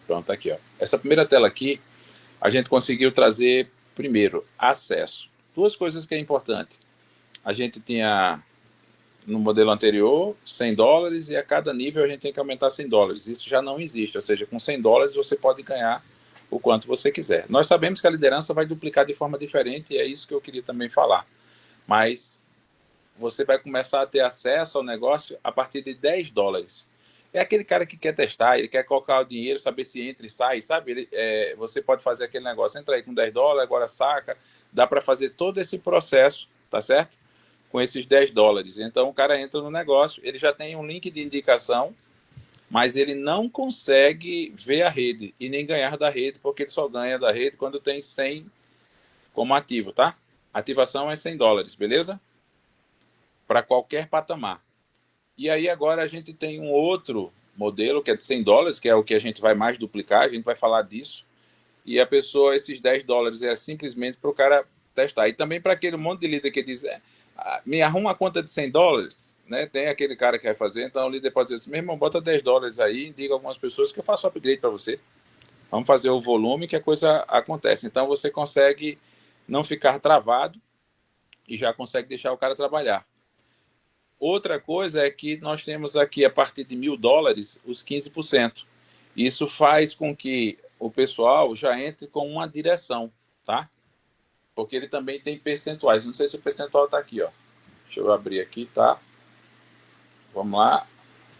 Pronto, tá aqui, ó. Essa primeira tela aqui, a gente conseguiu trazer, primeiro, acesso. Duas coisas que é importante. A gente tinha, no modelo anterior, $100 e a cada nível a gente tem que aumentar $100. Isso já não existe, ou seja, com $100 você pode ganhar o quanto você quiser. Nós sabemos que a liderança vai duplicar de forma diferente e é isso que eu queria também falar. Mas você vai começar a ter acesso ao negócio a partir de $10. É aquele cara que quer testar, ele quer colocar o dinheiro, saber se entra e sai, sabe? Você pode fazer aquele negócio, entra aí com $10, agora saca, dá para fazer todo esse processo, tá certo? Com esses $10. Então o cara entra no negócio, ele já tem um link de indicação, mas ele não consegue ver a rede e nem ganhar da rede, porque ele só ganha da rede quando tem 100 como ativo, tá? Ativação é $100, beleza? Para qualquer patamar. E aí agora a gente tem um outro modelo que é de $100, que é o que a gente vai mais duplicar, a gente vai falar disso. E a pessoa, esses $10 é simplesmente para o cara testar. E também para aquele monte de líder que diz, me arruma uma conta de $100, né? Tem aquele cara que vai fazer, então o líder pode dizer assim, meu irmão, bota $10 aí, diga a algumas pessoas que eu faço upgrade para você. Vamos fazer o volume que a coisa acontece. Então você consegue não ficar travado e já consegue deixar o cara trabalhar. Outra coisa é que nós temos aqui, a partir de $1.000, os 15%. Isso faz com que o pessoal já entre com uma direção, tá? Porque ele também tem percentuais. Não sei se o percentual está aqui, ó. Deixa eu abrir aqui, tá? Vamos lá.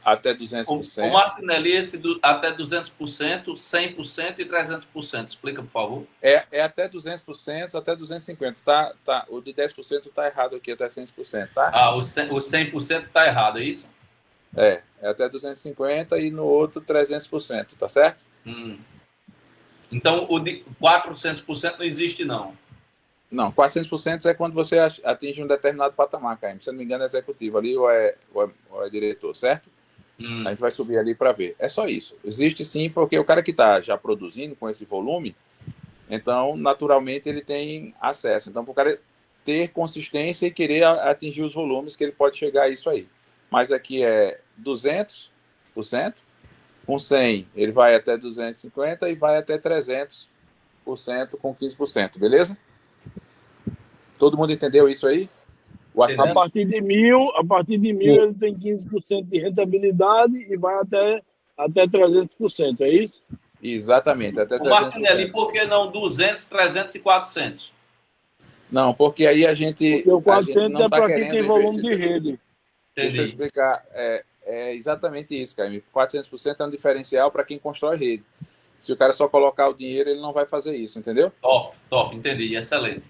Até 200%. O Martinelli, esse até 200%, 100% e 300%. Explica, por favor. É até 200%, até 250%. Tá, o de 10% está errado aqui, até 100%, tá? O 100% está errado, é isso? É até 250% e no outro 300%, tá certo? Então, o de 400% não existe, não. Não, 400% é quando você atinge um determinado patamar, Caio. Se eu não me engano, é executivo ali ou é diretor, certo? A gente vai subir ali para ver. É só isso. Existe sim, porque o cara que está já produzindo com esse volume, então, naturalmente, ele tem acesso. Então, para o cara ter consistência e querer atingir os volumes, que ele pode chegar a isso aí. Mas aqui é 200%, com 100 ele vai até 250 e vai até 300% com 15%, beleza? Todo mundo entendeu isso aí? A partir de mil ele tem 15% de rentabilidade e vai até 300%, é isso? Exatamente, até 300%. O Martinelli, por que não 200, 300 e 400? Não, porque aí a gente... Porque o 400 não é para quem tem volume investir. de rede. Entendi. Deixa eu explicar. É exatamente isso, cara. 400% é um diferencial para quem constrói rede. Se o cara só colocar o dinheiro, ele não vai fazer isso, entendeu? Top, entendi. Excelente.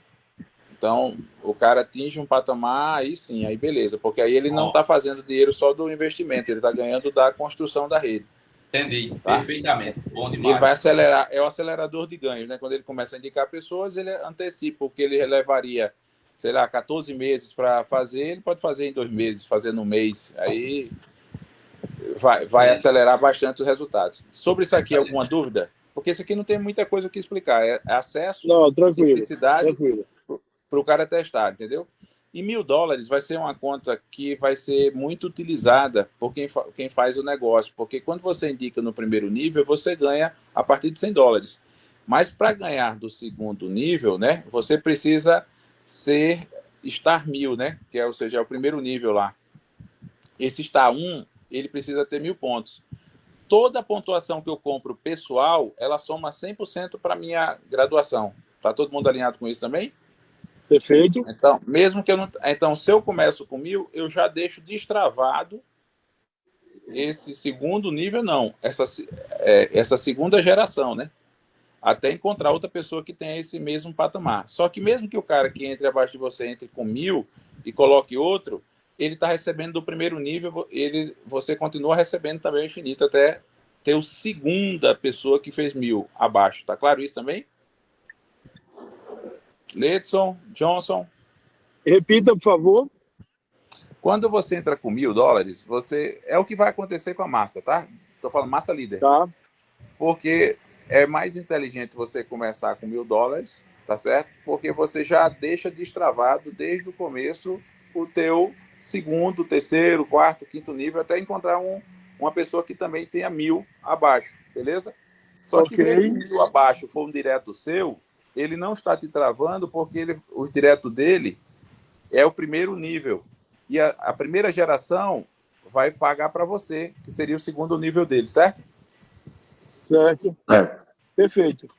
Então, o cara atinge um patamar, aí sim, aí beleza. Porque aí ele não está fazendo dinheiro só do investimento, ele está ganhando da construção da rede. Entendi, tá? Perfeitamente. Bom demais. E ele vai acelerar, é o acelerador de ganhos, né? Quando ele começa a indicar pessoas, ele antecipa, o que ele levaria, sei lá, 14 meses para fazer, ele pode fazer em 2 meses, fazer no mês. Aí vai acelerar bastante os resultados. Sobre isso aqui, alguma dúvida? Porque isso aqui não tem muita coisa o que explicar. É acesso, simplicidade para o cara testar, entendeu? E $1.000 vai ser uma conta que vai ser muito utilizada por quem faz o negócio, porque quando você indica no primeiro nível, você ganha a partir de $100. Mas para ganhar do segundo nível, né, você precisa estar 1.000, né, que é, ou seja, é o primeiro nível lá. Esse estar 1, ele precisa ter 1.000 pontos. Toda a pontuação que eu compro pessoal, ela soma 100% para minha graduação. Tá todo mundo alinhado com isso também? Perfeito. Então, mesmo que eu não... Então, se eu começo com 1.000, eu já deixo destravado esse segundo nível, não. Essa segunda geração, né? Até encontrar outra pessoa que tenha esse mesmo patamar. Só que mesmo que o cara que entre abaixo de você entre com 1.000 e coloque outro, ele está recebendo do primeiro nível, você continua recebendo também o infinito até ter a segunda pessoa que fez 1.000 abaixo. Tá claro isso também? Ledson, Johnson. Repita, por favor. Quando você entra com $1.000, é o que vai acontecer com a massa, tá? Estou falando massa líder. Tá. Porque é mais inteligente você começar com $1.000, tá certo? Porque você já deixa destravado desde o começo o teu segundo, terceiro, quarto, quinto nível, até encontrar uma pessoa que também tenha 1.000 abaixo, beleza? Só que se esse Ok. 1.000 abaixo for um direto seu, ele não está te travando porque o direto dele é o primeiro nível. E a primeira geração vai pagar para você, que seria o segundo nível dele, certo? Certo. Perfeito.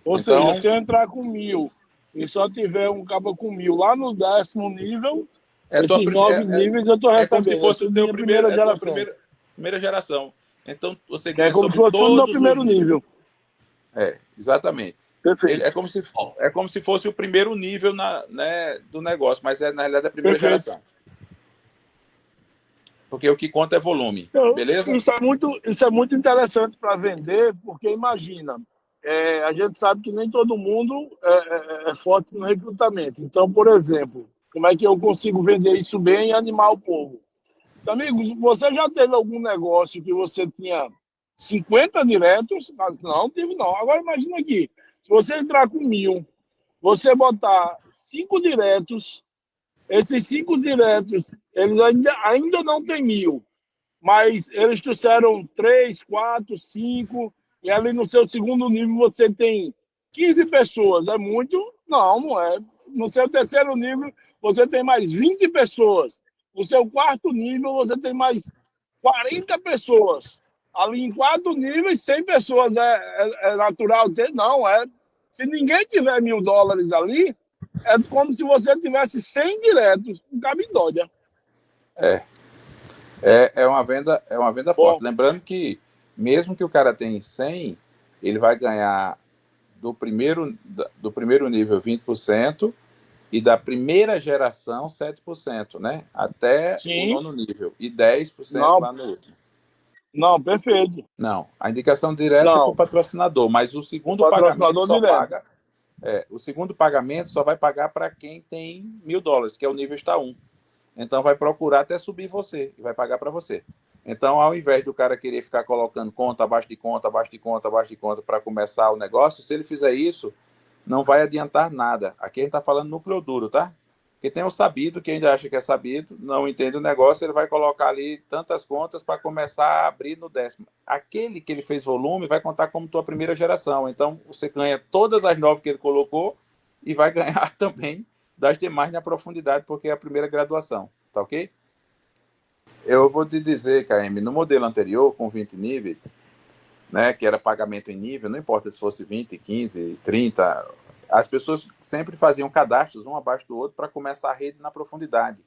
Ou seja, Então, se eu entrar com 1.000 e só tiver um cabo com 1.000 lá no 10º nível, esses 9 níveis eu estou como se recebendo. É fosse o tudo teu minha primeiro, primeira geração. primeira geração. Então, você Que é ganha como se sobre fosse tudo no todos os primeiro níveis. nível. Exatamente. Perfeito. É como se fosse o primeiro nível do negócio, mas na realidade é a primeira Perfeito. geração. Porque o que conta é volume, Então, beleza? isso é muito interessante para vender, porque imagina, a gente sabe que nem todo mundo é forte no recrutamento. Então, por exemplo, como é que eu consigo vender isso bem e animar o povo? Amigo, você já teve algum negócio que você tinha 50 diretos? Não, tive não. Agora imagina aqui, se você entrar com 1.000, você botar 5 diretos, esses 5 diretos, eles ainda não têm 1.000, mas eles trouxeram 3, 4, 5, e ali no seu segundo nível você tem 15 pessoas. É muito? Não, não é. No seu terceiro nível você tem mais 20 pessoas. No seu quarto nível você tem mais 40 pessoas. Ali em 4 níveis, 100 pessoas é natural ter? Não, é. Se ninguém tiver $1.000 ali, é como se você tivesse 100 diretos. Não cabe em dólar. É uma venda Bom, forte. Lembrando que, mesmo que o cara tenha 100, ele vai ganhar do primeiro nível 20% e da primeira geração 7%, né? Até o sim, nono nível. E 10% não, lá no último. não, perfeito. Não, a indicação direta é para o Não, patrocinador, mas o o segundo pagamento patrocinador só direto. paga. O segundo pagamento só vai pagar para quem tem $1.000, que é o nível está 1. Então vai procurar até subir você e vai pagar para você. Então, ao invés do cara querer ficar colocando conta abaixo de conta, abaixo de conta, abaixo de conta para começar o negócio, se ele fizer isso, não vai adiantar nada. Aqui a gente está falando núcleo duro, tá? Porque tem o sabido, que ainda acha que é sabido, não entende o negócio, ele vai colocar ali tantas contas para começar a abrir no 10º. Aquele que ele fez volume vai contar como tua primeira geração. Então, você ganha todas as 9 que ele colocou e vai ganhar também das demais na profundidade, porque é a primeira graduação, tá ok? Eu vou te dizer, KM, no modelo anterior, com 20 níveis, né, que era pagamento em nível, não importa se fosse 20, 15, 30, as pessoas sempre faziam cadastros um abaixo do outro para começar a rede na profundidade.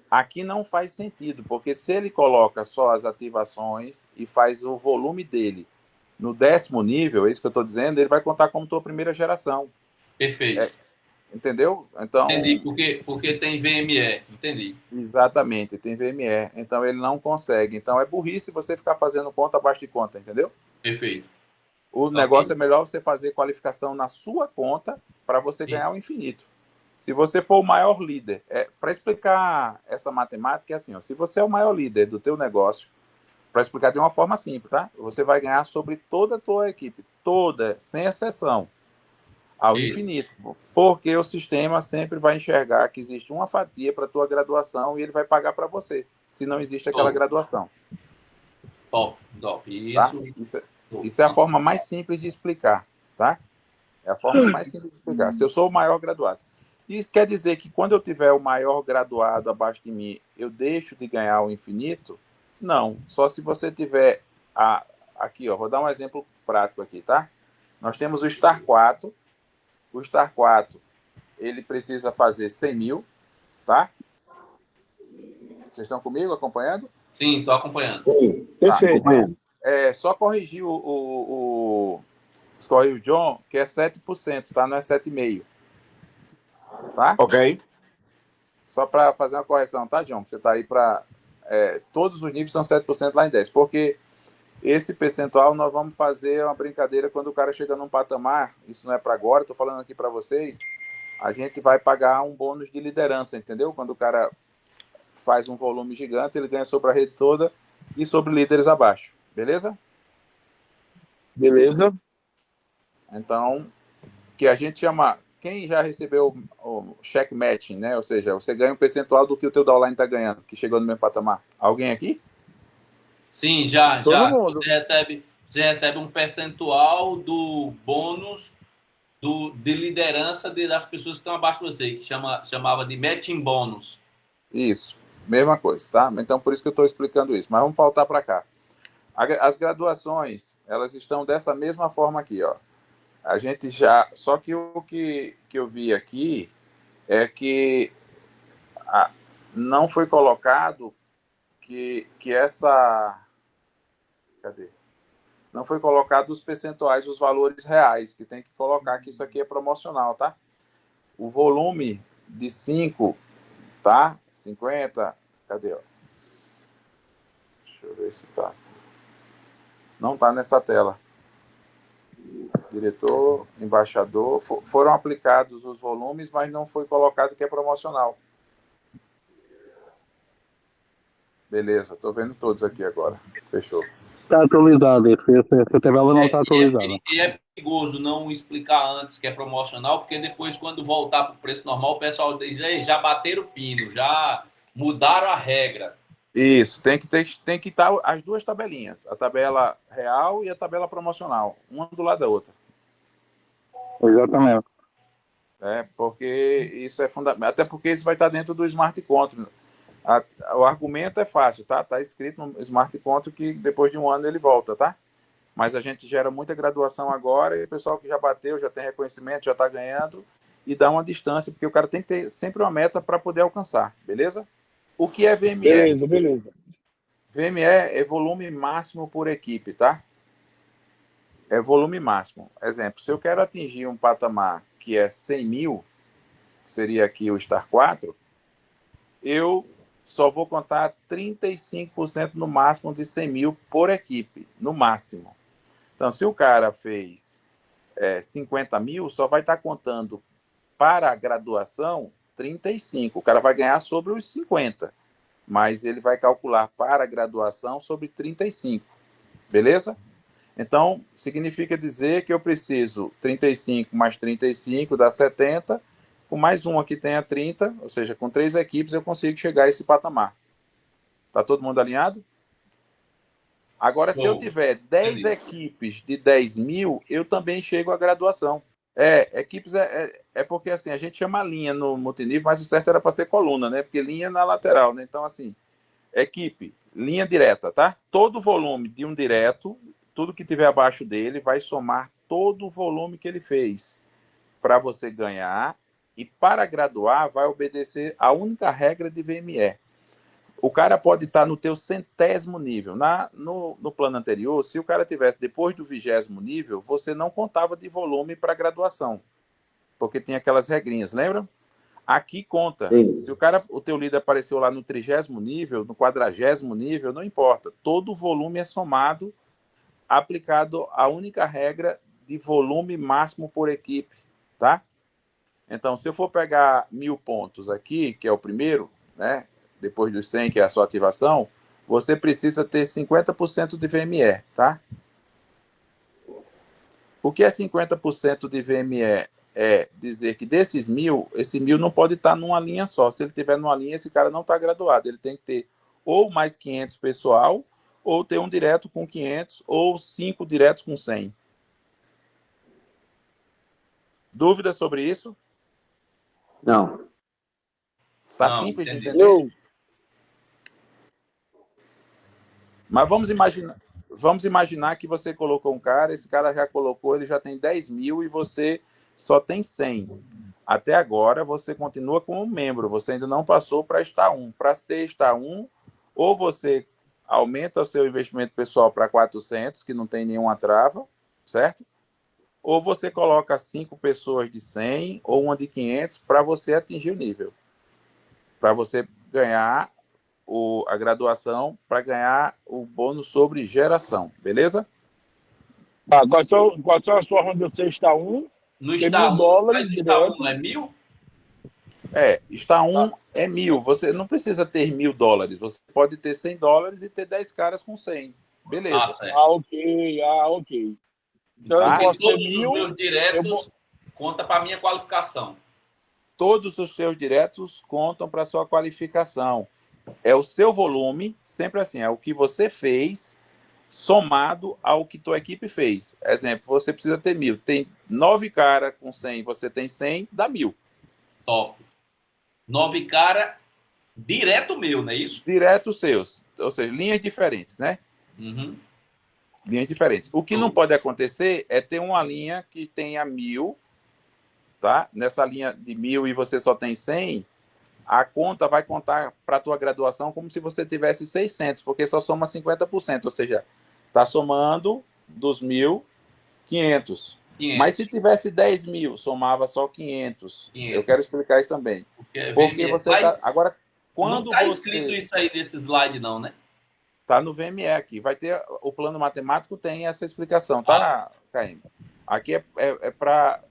Aqui não faz sentido, porque se ele coloca só as ativações e faz o volume dele no 10º nível, é isso que eu estou dizendo, ele vai contar como tua primeira geração. Perfeito. Entendeu? Entendi, Então, porque tem VME. Entendi. exatamente, tem VME. Então ele não consegue. Então é burrice você ficar fazendo conta abaixo de conta, entendeu? Perfeito. O negócio Ok. é melhor você fazer qualificação na sua conta para você ganhar Isso. o infinito. Se você for o maior líder, para explicar essa matemática é assim, ó, se você é o maior líder do teu negócio, para explicar de uma forma simples, tá? Você vai ganhar sobre toda a tua equipe, toda, sem exceção, ao Isso. infinito, porque o sistema sempre vai enxergar que existe uma fatia para a tua graduação e ele vai pagar para você, se não existe aquela Show. graduação, Top, top. tá? Isso. Show. Isso é a forma mais simples de explicar, tá? É a forma mais simples de explicar. Se eu sou o maior graduado. Isso quer dizer que quando eu tiver o maior graduado abaixo de mim, eu deixo de ganhar o infinito? Não. Só se você tiver aqui, ó, vou dar um exemplo prático aqui, tá? Nós temos o Star 4. O Star 4, ele precisa fazer 100 mil, tá? Vocês estão comigo acompanhando? Sim, estou acompanhando. Tá. Perfeito. Só corrigir corrigir o John, que é 7%, tá? Não é 7,5%, tá? Ok. Só para fazer uma correção, tá, John? Você está aí para... todos os níveis são 7% lá em 10%, porque esse percentual nós vamos fazer uma brincadeira quando o cara chega num patamar, isso não é para agora, estou falando aqui para vocês, a gente vai pagar um bônus de liderança, entendeu? Quando o cara faz um volume gigante, ele ganha sobre a rede toda e sobre líderes abaixo, beleza? Beleza? Então, que a gente chama... Quem já recebeu o check matching, né? Ou seja, você ganha um percentual do que o teu downline está ganhando, que chegou no mesmo patamar. Alguém aqui? Sim, já, Todo já. mundo. Você recebe você recebe um percentual do bônus de liderança das pessoas que estão abaixo de você, que chamava de matching bônus. Isso, mesma coisa, tá? Então, por isso que eu estou explicando isso. Mas vamos voltar para cá. As graduações, elas estão dessa mesma forma aqui, ó. A gente já... Só que o que eu vi aqui é que não foi colocado que essa... Cadê? Não foi colocado os percentuais, os valores reais, que tem que colocar que isso aqui é promocional, tá? O volume de 5, tá? 50, cadê? Ó? Deixa eu ver se tá. Não tá nessa tela. Diretor, embaixador, foram aplicados os volumes, mas não foi colocado que é promocional. Beleza, tô vendo todos aqui agora. Fechou. Está atualizado, essa tabela não está atualizada. E é perigoso não explicar antes que é promocional, porque depois, quando voltar para o preço normal, o pessoal diz, ei, já bateram o pino, já mudaram a regra. Isso, tem que estar as duas tabelinhas, a tabela real e a tabela promocional, uma do lado da outra. Exatamente. Porque isso é fundamental, até porque isso vai estar dentro do Smart Contract. O argumento é fácil, tá? Está escrito no Smart Contract que depois de um ano ele volta, tá? Mas a gente gera muita graduação agora e o pessoal que já bateu, já tem reconhecimento, já está ganhando e dá uma distância, porque o cara tem que ter sempre uma meta para poder alcançar, beleza? O que é VME? Beleza. VME é volume máximo por equipe, tá? É volume máximo. Exemplo, se eu quero atingir um patamar que é 100 mil, que seria aqui o Star 4, eu só vou contar 35% no máximo de 100 mil por equipe, no máximo. Então, se o cara fez 50 mil, só vai estar contando para a graduação 35. O cara vai ganhar sobre os 50, mas ele vai calcular para a graduação sobre 35. Beleza? Então, significa dizer que eu preciso 35 mais 35 dá 70, com mais uma que tenha 30, ou seja, com 3 equipes eu consigo chegar a esse patamar. Tá todo mundo alinhado? Agora, se eu tiver 10 equipes de 10 mil, eu também chego à graduação. Equipes porque assim, a gente chama linha no multinível, mas o certo era para ser coluna, né? Porque linha é na lateral, né? Então, assim, equipe, linha direta, tá? Todo volume de um direto, tudo que tiver abaixo dele, vai somar todo o volume que ele fez para você ganhar. E para graduar, vai obedecer a única regra de VME. O cara pode estar no teu 100º nível. No plano anterior, se o cara tivesse depois do 20º nível, você não contava de volume para graduação, porque tem aquelas regrinhas, lembram? Aqui conta. Se o teu líder apareceu lá no 30º nível, no 40º nível, não importa. Todo o volume é somado, aplicado a única regra de volume máximo por equipe, tá? Então, se eu for pegar 1000 pontos aqui, que é o primeiro, né? Depois dos 100, que é a sua ativação, você precisa ter 50% de VME, tá? O que é 50% de VME? É dizer que desses 1000, esse 1000 não pode estar numa linha só. Se ele tiver numa linha, esse cara não está graduado. Ele tem que ter ou mais 500 pessoal, ou ter um direto com 500, ou 5 diretos com 100. Dúvidas sobre isso? Não. Tá simples de entender? Mas vamos imaginar que você colocou um cara, esse cara já colocou, ele já tem 10 mil e você só tem 100. Até agora você continua como membro, você ainda não passou para estar 1. Para ser estar 1, ou você aumenta o seu investimento pessoal para 400, que não tem nenhuma trava, certo? Ou você coloca 5 pessoas de 100 ou uma de 500 para você atingir o nível. Para você ganhar a graduação, para ganhar o bônus sobre geração, beleza? Quais são as formas de você estar 1? No estar 1, estar 1 é 1000? Estar 1 é 1000. Você não precisa ter $1000. Você pode ter $100 e ter 10 caras com 100. Beleza. Ok. Então eu posso ter 1000. Os meus diretos conta para a minha qualificação. Todos os seus diretos contam para a sua qualificação. É o seu volume, sempre assim, é o que você fez somado ao que tua equipe fez. Exemplo, você precisa ter 1.000. Tem 9 caras com 100, você tem 100, dá 1.000. Top. 9 cara direto meu, não é isso? Direto seus. Ou seja, linhas diferentes, né? Uhum. Linhas diferentes. O que não pode acontecer é ter uma linha que tenha 1.000, tá? Nessa linha de 1.000 e você só tem 100, a conta vai contar para a tua graduação como se você tivesse 600, porque só soma 50%, ou seja, está somando dos 1.000, 500. 500. Mas se tivesse 10.000, somava só 500. 500. Eu quero explicar isso também. Porque você tá... Agora, quando não está escrito isso aí nesse slide, não, né? Está no VME aqui. Vai ter o plano matemático, tem essa explicação, tá, Caim? Aqui é para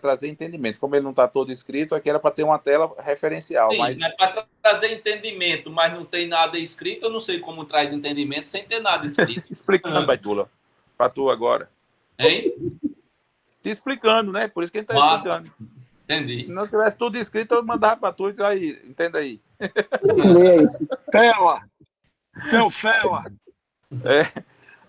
trazer entendimento. Como ele não está todo escrito, aqui era para ter uma tela referencial. Sim, mas para trazer entendimento, mas não tem nada escrito, eu não sei como traz entendimento sem ter nada escrito. Explicando, Baitula, para tu agora. Hein? Te explicando, né? Por isso que ele está explicando. Entendi. Se não tivesse tudo escrito, eu mandava para tu e aí, entenda aí. Fela! Seu Fela!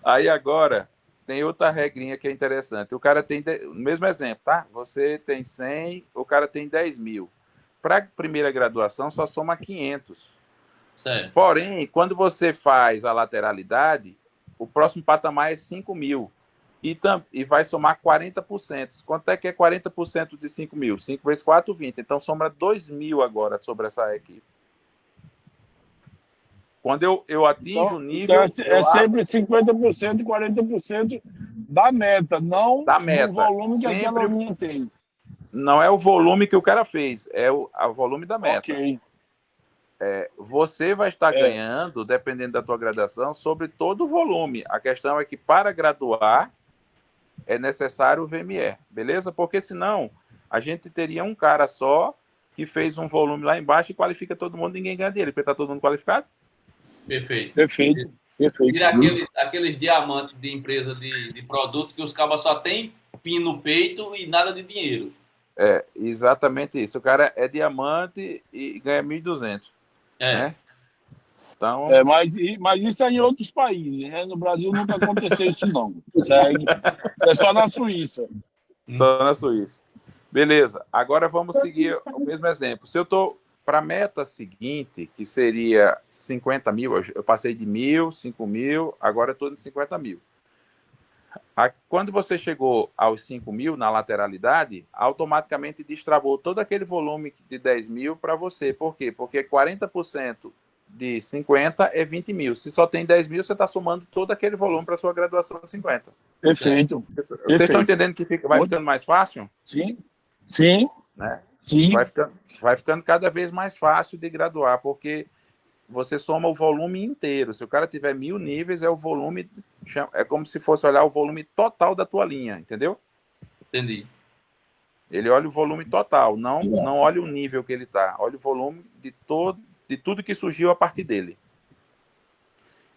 Aí agora, tem outra regrinha que é interessante. O cara tem, o mesmo exemplo, tá? Você tem 100, o cara tem 10.000. Para a primeira graduação, só soma 500. Certo. Porém, quando você faz a lateralidade, o próximo patamar é 5.000. E vai somar 40%. Quanto é que é 40% de 5.000? 5 vezes 4, 20. Então, sobra 2.000 agora sobre essa equipe. Quando eu atinjo o nível... Então é sempre 50% e 40% da meta, não da meta. do volume que sempre... aquela linha tem. Não é o volume que o cara fez, é o volume da meta. Ok. Você vai estar ganhando, dependendo da tua graduação, sobre todo o volume. A questão é que para graduar é necessário o VME, beleza? Porque senão a gente teria um cara só que fez um volume lá embaixo e qualifica todo mundo e ninguém ganha dele, porque está todo mundo qualificado. Perfeito. Vira aqueles diamantes de empresa de produto que os cabas só tem pino no peito e nada de dinheiro. É, exatamente isso. O cara é diamante e ganha 1.200. Né? Então... mas isso é em outros países, né? No Brasil nunca aconteceu isso, não. É só na Suíça. Só na Suíça. Beleza. Agora vamos seguir o mesmo exemplo. Se eu estou para a meta seguinte, que seria 50.000, eu passei de 1.000, 5.000, agora estou em 50.000. Quando você chegou aos 5.000 na lateralidade, automaticamente destravou todo aquele volume de 10.000 para você. Por quê? Porque 40% de 50 é 20.000. Se só tem 10.000, você está somando todo aquele volume para sua graduação de 50. Perfeito. Vocês estão entendendo que vai ficando mais fácil? Sim. Sim. Né? Sim. Vai ficando cada vez mais fácil de graduar, porque você soma o volume inteiro. Se o cara tiver 1.000 níveis, é o volume... É como se fosse olhar o volume total da tua linha, entendeu? Entendi. Ele olha o volume total, não olha o nível que ele está. Olha o volume de tudo que surgiu a partir dele.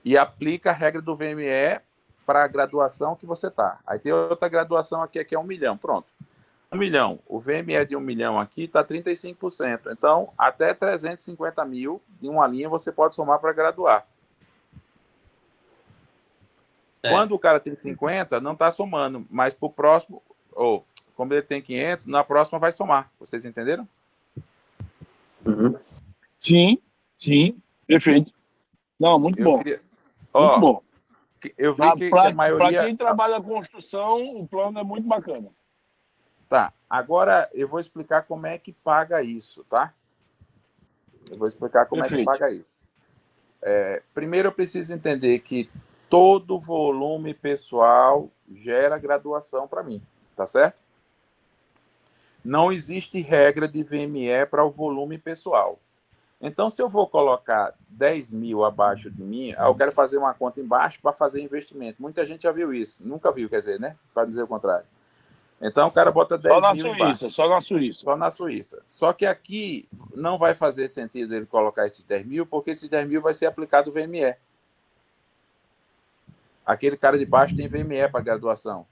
E aplica a regra do VME para a graduação que você está. Aí tem outra graduação aqui que é 1 milhão. Pronto. 1 milhão. O VME de 1 milhão aqui está 35%. Então, até 350.000 de uma linha você pode somar para graduar. Quando o cara tem 50, não está somando, mas para o próximo, como ele tem 500, na próxima vai somar. Vocês entenderam? Uhum. Sim, perfeito. Não, muito bom. Muito bom. Eu vi que a maioria... Para quem trabalha construção, o plano é muito bacana. Tá, agora eu vou explicar como é que paga isso, tá? Eu vou explicar como Perfeito. É que paga isso. Primeiro eu preciso entender que todo volume pessoal gera graduação para mim, tá certo? Não existe regra de VME para o volume pessoal. Então, se eu vou colocar 10.000 abaixo de mim, eu quero fazer uma conta embaixo para fazer investimento. Muita gente já viu isso. Nunca viu, quer dizer, né? Para dizer o contrário. Então, o cara bota 10.000 embaixo. Só na Suíça. Só na Suíça. Só que aqui não vai fazer sentido ele colocar esses 10.000, porque esses 10.000 vai ser aplicado o VME. Aquele cara de baixo tem VME para graduação.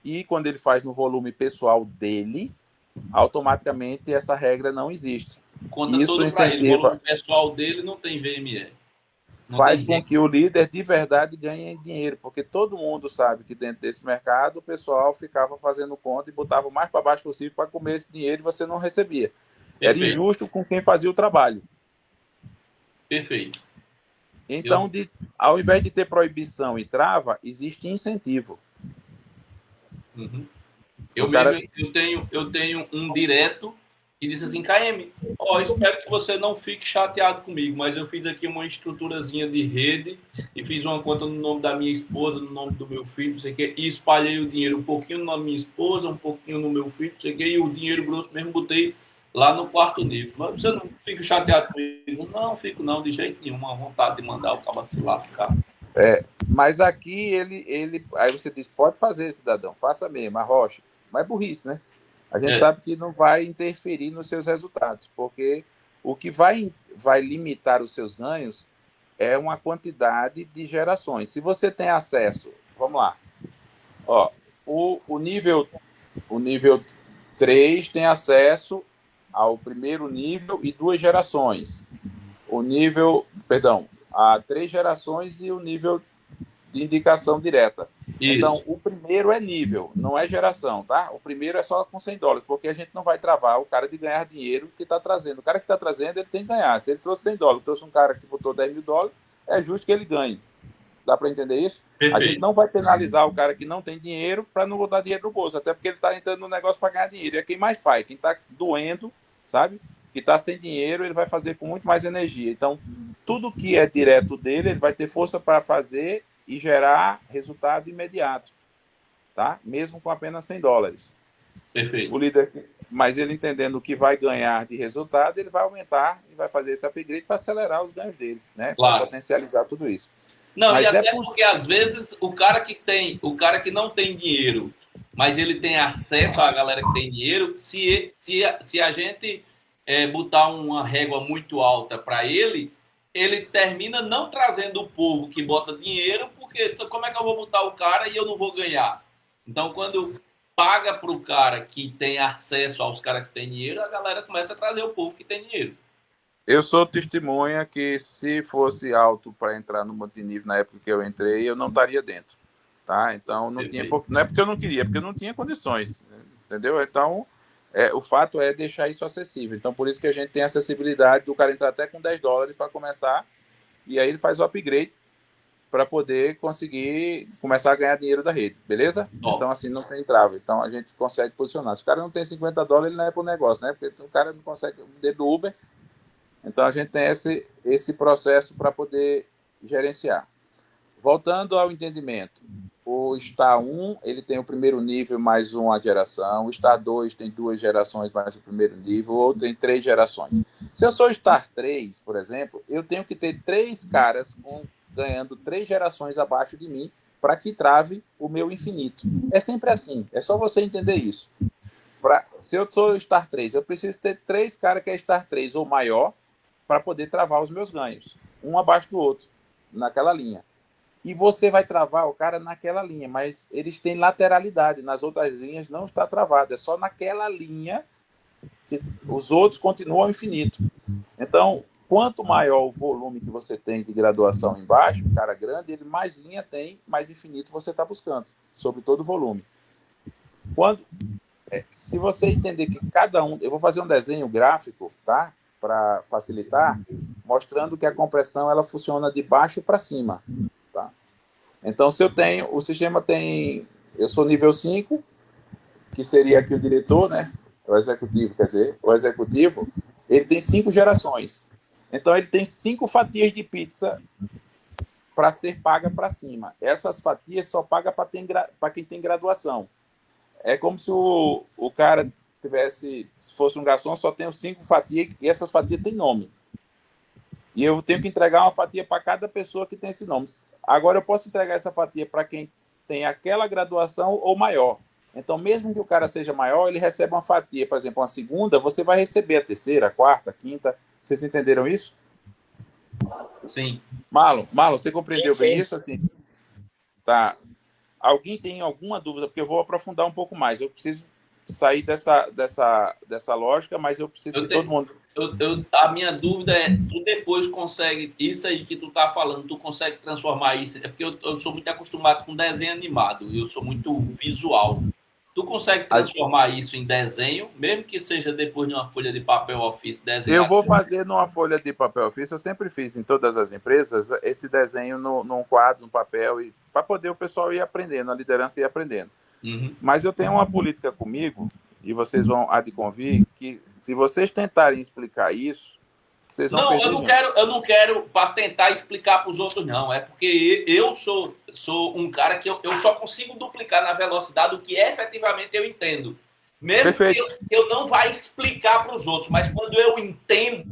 E quando ele faz no volume pessoal dele, automaticamente essa regra não existe. Conta isso tudo para ele. O volume pessoal dele não tem VME. Não tem faz com jeito. que o líder de verdade ganhe dinheiro, porque todo mundo sabe que dentro desse mercado o pessoal ficava fazendo conta e botava o mais para baixo possível para comer esse dinheiro e você não recebia. Era Perfeito, injusto com quem fazia o trabalho. perfeito. Então, Eu, ao invés de ter proibição e trava, existe incentivo. uhum. O Eu mesmo, cara, eu tenho um direto que disse assim, KM, ó, espero que você não fique chateado comigo, mas eu fiz aqui uma estruturazinha de rede e fiz uma conta no nome da minha esposa, no nome do meu filho, não sei o quê, e espalhei o dinheiro um pouquinho na minha esposa, um pouquinho no meu filho, não sei o quê, e o dinheiro grosso mesmo botei lá no quarto nível. Mas você não fica chateado comigo? Não, fico não, de jeito nenhum, uma vontade de mandar o cara se lascar. mas aqui aí você diz, pode fazer, cidadão, faça mesmo, arrocha. Mas é burrice, né? A gente É, sabe que não vai interferir nos seus resultados, porque o que vai limitar os seus ganhos é uma quantidade de gerações. Se você tem acesso, vamos lá, ó, o nível 3 tem acesso ao primeiro nível e 2 gerações. O nível, perdão, a 3 gerações e o nível de indicação direta. Então, isso, o primeiro é nível, não é geração, tá? O primeiro é só com US$ 100, porque a gente não vai travar o cara de ganhar dinheiro que está trazendo. O cara que está trazendo, ele tem que ganhar. Se ele trouxe US$ 100, trouxe um cara que botou US$ 10.000, é justo que ele ganhe. Dá para entender isso? A gente perfeito. não vai penalizar o cara que não tem dinheiro para não botar dinheiro no bolso, até porque ele está entrando no negócio para ganhar dinheiro. E é quem mais faz, quem está doendo, sabe? Que está sem dinheiro, ele vai fazer com muito mais energia. Então, tudo que é direto dele, ele vai ter força para fazer e gerar resultado imediato, tá? Mesmo com apenas US$ 100. O Perfeito. líder, mas ele entendendo o que vai ganhar de resultado, ele vai aumentar e vai fazer esse upgrade para acelerar os ganhos dele, né? Para Claro. potencializar tudo isso. Não, e Mas é até possível. porque às vezes o cara que não tem dinheiro, mas ele tem acesso à galera que tem dinheiro, se a gente botar uma régua muito alta para ele, ele termina não trazendo o povo que bota dinheiro, porque como é que eu vou botar o cara e eu não vou ganhar? Então, quando paga para o cara que tem acesso aos caras que têm dinheiro, a galera começa a trazer o povo que tem dinheiro. Eu sou testemunha que se fosse alto para entrar no multinível na época que eu entrei, eu não estaria dentro, tá? Então não tinha, Perfeito. não é porque eu não queria, é porque eu não tinha condições, entendeu? Então o fato é deixar isso acessível. Então por isso que a gente tem a acessibilidade do cara entrar até com US$ 10 para começar e aí ele faz o upgrade para poder conseguir começar a ganhar dinheiro da rede, beleza? Top. Então assim não tem trava. Então a gente consegue posicionar. Se o cara não tem US$ 50, ele não é para o negócio, né? Porque o cara não consegue dentro do Uber. Então a gente tem esse processo para poder gerenciar. Voltando ao entendimento, o Star 1 ele tem o primeiro nível mais uma geração, o Star 2 tem 2 gerações mais o primeiro nível, ou tem 3 gerações. Se eu sou Star 3, por exemplo, eu tenho que ter 3 caras ganhando 3 gerações abaixo de mim para que trave o meu infinito. É sempre assim, é só você entender isso. Se eu sou Star 3, eu preciso ter 3 caras que é Star 3 ou maior para poder travar os meus ganhos, um abaixo do outro, naquela linha. E você vai travar o cara naquela linha, mas eles têm lateralidade, nas outras linhas não está travado, é só naquela linha que os outros continuam infinito. Então, quanto maior o volume que você tem de graduação embaixo, cara grande, ele mais linha tem, mais infinito você está buscando, sobre todo o volume. Se você entender que cada um, eu vou fazer um desenho gráfico, tá? Para facilitar, mostrando que a compressão ela funciona de baixo para cima, tá? Então, se eu tenho, o sistema tem, eu sou nível 5, que seria aqui o diretor, né? O executivo, quer dizer, o executivo, ele tem 5 gerações. Então, ele tem 5 fatias de pizza para ser paga para cima. Essas fatias só paga para quem tem graduação. É como se o cara tivesse, se fosse um garçom, só tem 5 fatias e essas fatias têm nome. E eu tenho que entregar uma fatia para cada pessoa que tem esse nome. Agora eu posso entregar essa fatia para quem tem aquela graduação ou maior. Então, mesmo que o cara seja maior, ele recebe uma fatia, por exemplo, uma segunda, você vai receber a terceira, a quarta, a quinta. Vocês entenderam isso? Sim. Marlon, você compreendeu Sim, bem sim. isso? Assim, tá. Alguém tem alguma dúvida? Porque eu vou aprofundar um pouco mais. Eu preciso sair dessa lógica, mas eu preciso que todo mundo... A minha dúvida é, tu depois consegue, isso aí que tu tá falando, tu consegue transformar isso, é porque eu sou muito acostumado com desenho animado, eu sou muito visual. Tu consegue transformar isso em desenho, mesmo que seja depois de uma folha de papel ofício desenhar? Eu vou fazer numa folha de papel ofício, eu sempre fiz em todas as empresas, esse desenho num quadro, num papel, para poder o pessoal ir aprendendo, a liderança ir aprendendo. Uhum. Mas eu tenho uma política comigo, e vocês vão há de convir, que se vocês tentarem explicar isso, vocês vão perder muito. Eu não quero para tentar explicar para os outros, não. É porque eu sou um cara que eu só consigo duplicar na velocidade o que efetivamente eu entendo. Mesmo que eu não vá explicar para os outros, mas quando eu entendo,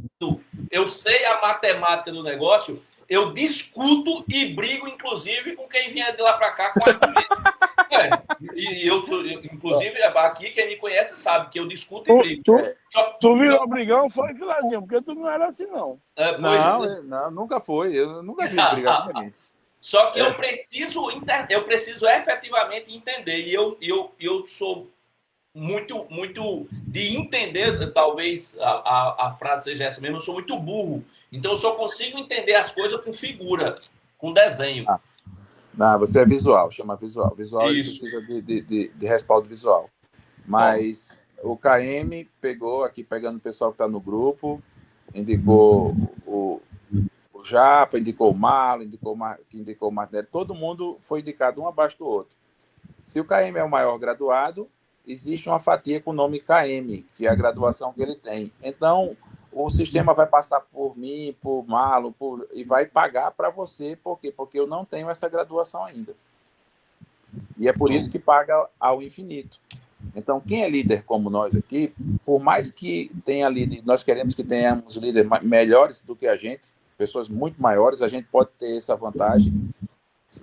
eu sei a matemática do negócio, eu discuto e brigo, inclusive, com quem vinha de lá para cá com a E eu sou, inclusive, aqui quem me conhece sabe que eu discuto e brigo. Tu virou brigão, foi, Filazinho, porque tu não era assim, não. Não, nunca foi. Eu nunca vi brigar com ninguém. Só que eu preciso efetivamente entender. E eu sou muito de entender, talvez a frase seja essa mesmo, eu sou muito burro. Então eu só consigo entender as coisas com figura, com desenho. Não, você é visual, chama visual. Visual ele precisa de respaldo visual. Mas o KM pegou, aqui pegando o pessoal que está no grupo, indicou o Japa, indicou o Marlon, indicou o Martinelli, todo mundo foi indicado um abaixo do outro. Se o KM é o maior graduado, existe uma fatia com o nome KM, que é a graduação que ele tem. Então, o sistema vai passar por mim, por Marlon, e vai pagar para você. Por quê? Porque eu não tenho essa graduação ainda. E é por isso que paga ao infinito. Então, quem é líder como nós aqui, por mais que tenha líder, nós queremos que tenhamos líderes melhores do que a gente, pessoas muito maiores, a gente pode ter essa vantagem.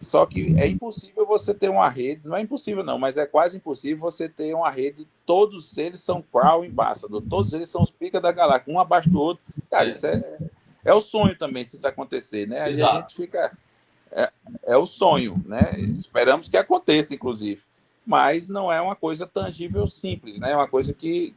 Só que é impossível você ter uma rede, não é impossível não, mas é quase impossível você ter uma rede, todos eles são Crown Ambassador, todos eles são os pica da galáxia, um abaixo do outro. Cara, isso é o sonho também, se isso acontecer, né? Aí a gente fica... É o sonho, né? Esperamos que aconteça, inclusive. Mas não é uma coisa tangível simples, né? É uma coisa que...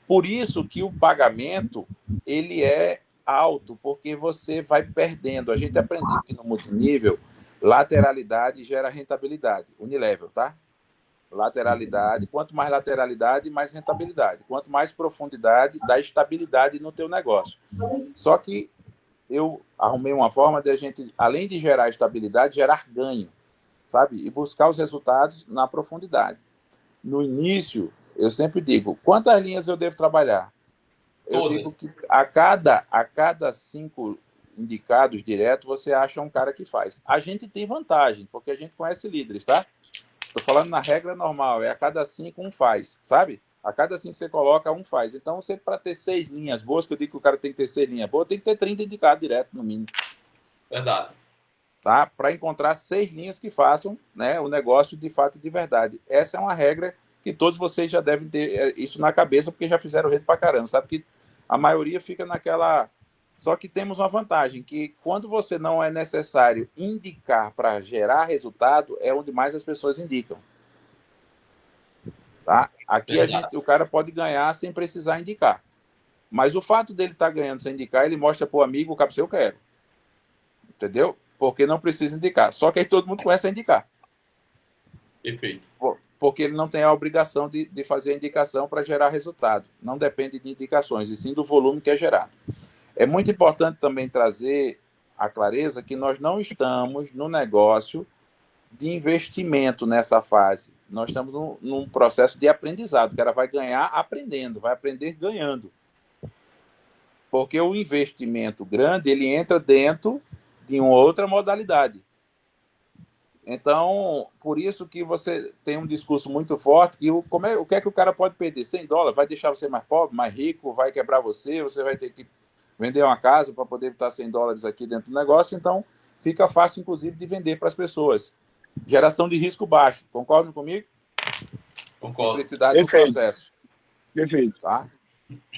Por isso que o pagamento, ele é alto, porque você vai perdendo. A gente aprendeu que no multinível, lateralidade gera rentabilidade. Unilevel, tá? Lateralidade. Quanto mais lateralidade, mais rentabilidade. Quanto mais profundidade, dá estabilidade no teu negócio. Só que eu arrumei uma forma de a gente, além de gerar estabilidade, gerar ganho, sabe? E buscar os resultados na profundidade. No início, eu sempre digo, quantas linhas eu devo trabalhar? Eu digo que a cada 5 indicados direto, você acha um cara que faz. A gente tem vantagem, porque a gente conhece líderes, tá? Estou falando na regra normal, é a cada 5 um faz, sabe? A cada 5 você coloca, um faz. Então, você para ter 6 linhas boas, que eu digo que o cara tem que ter 6 linhas boas, tem que ter 30 indicados direto, no mínimo. Verdade. Tá? Para encontrar 6 linhas que façam, né, o negócio de fato e de verdade. Essa é uma regra que todos vocês já devem ter isso na cabeça, porque já fizeram rede pra caramba, sabe? Que a maioria fica naquela... Só que temos uma vantagem, que quando você não é necessário indicar para gerar resultado, é onde mais as pessoas indicam. Tá? Aqui o cara pode ganhar sem precisar indicar. Mas o fato dele estar ganhando sem indicar, ele mostra para o amigo, o cara, eu quero. Entendeu? Porque não precisa indicar. Só que aí todo mundo começa a indicar. Perfeito. Porque ele não tem a obrigação de fazer a indicação para gerar resultado. Não depende de indicações, e sim do volume que é gerado. É muito importante também trazer a clareza que nós não estamos no negócio de investimento nessa fase. Nós estamos num processo de aprendizado. O cara vai ganhar aprendendo, vai aprender ganhando. Porque o investimento grande, ele entra dentro de uma outra modalidade. Então, por isso que você tem um discurso muito forte que o que é que o cara pode perder? $100? Vai deixar você mais pobre, mais rico, vai quebrar você vai ter que vender uma casa para poder botar $100 aqui dentro do negócio. Então, fica fácil, inclusive, de vender para as pessoas. Geração de risco baixo. Concordam comigo? Concordo. Simplicidade no processo. Perfeito. Tá?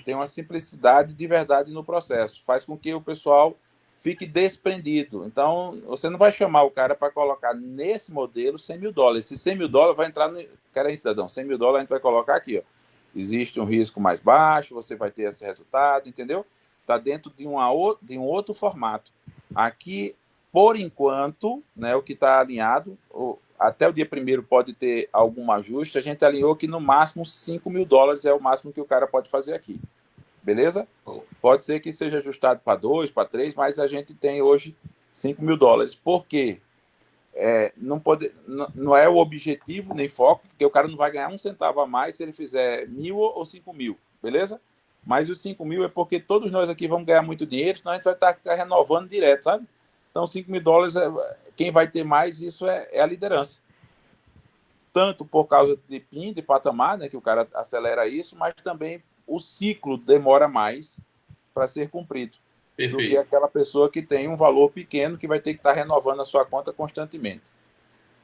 Tem uma simplicidade de verdade no processo. Faz com que o pessoal fique desprendido. Então, você não vai chamar o cara para colocar nesse modelo $100.000. Esse $100.000 vai entrar no... Cara aí, cidadão, $100.000 a gente vai colocar aqui, ó. Existe um risco mais baixo, você vai ter esse resultado, entendeu? Está dentro de um outro formato. Aqui, por enquanto, né, o que está alinhado, até o dia 1º pode ter algum ajuste, a gente alinhou que no máximo $5.000 é o máximo que o cara pode fazer aqui. Beleza? Pode ser que seja ajustado para 2, para 3, mas a gente tem hoje $5.000. Por quê? Não é o objetivo nem foco, porque o cara não vai ganhar um centavo a mais se ele fizer 1.000 ou 5.000, beleza? Mas os 5.000 é porque todos nós aqui vamos ganhar muito dinheiro, senão a gente vai estar renovando direto, sabe? Então, $5.000, quem vai ter mais, isso é a liderança. Tanto por causa de PIN, de patamar, né, que o cara acelera isso, mas também o ciclo demora mais para ser cumprido. Perfeito. Do que aquela pessoa que tem um valor pequeno que vai ter que estar renovando a sua conta constantemente.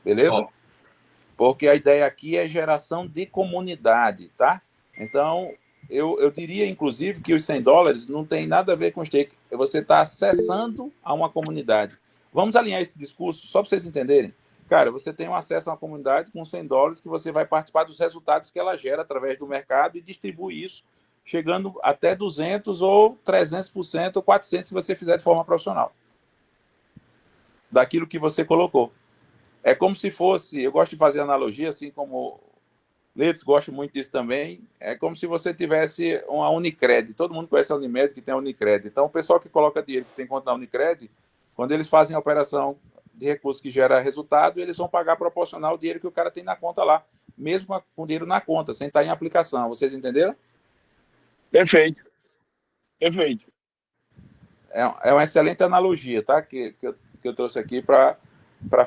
Beleza? Porque a ideia aqui é geração de comunidade, tá? Então, eu diria, inclusive, que os $100 não tem nada a ver com stake. Você está acessando a uma comunidade. Vamos alinhar esse discurso, só para vocês entenderem. Cara, você tem um acesso a uma comunidade com $100 que você vai participar dos resultados que ela gera através do mercado e distribui isso, chegando até 200% ou 300% ou 400% se você fizer de forma profissional. Daquilo que você colocou. É como se fosse, eu gosto de fazer analogia, assim como Letes gosta muito disso também, é como se você tivesse uma Unicred. Todo mundo conhece a Unimed que tem a Unicred. Então, o pessoal que coloca dinheiro que tem conta na Unicred, quando eles fazem a operação de recursos que gera resultado, eles vão pagar proporcional ao dinheiro que o cara tem na conta lá, mesmo com dinheiro na conta, sem estar em aplicação. Vocês entenderam? Perfeito. Perfeito. É uma excelente analogia, tá? Que eu trouxe aqui para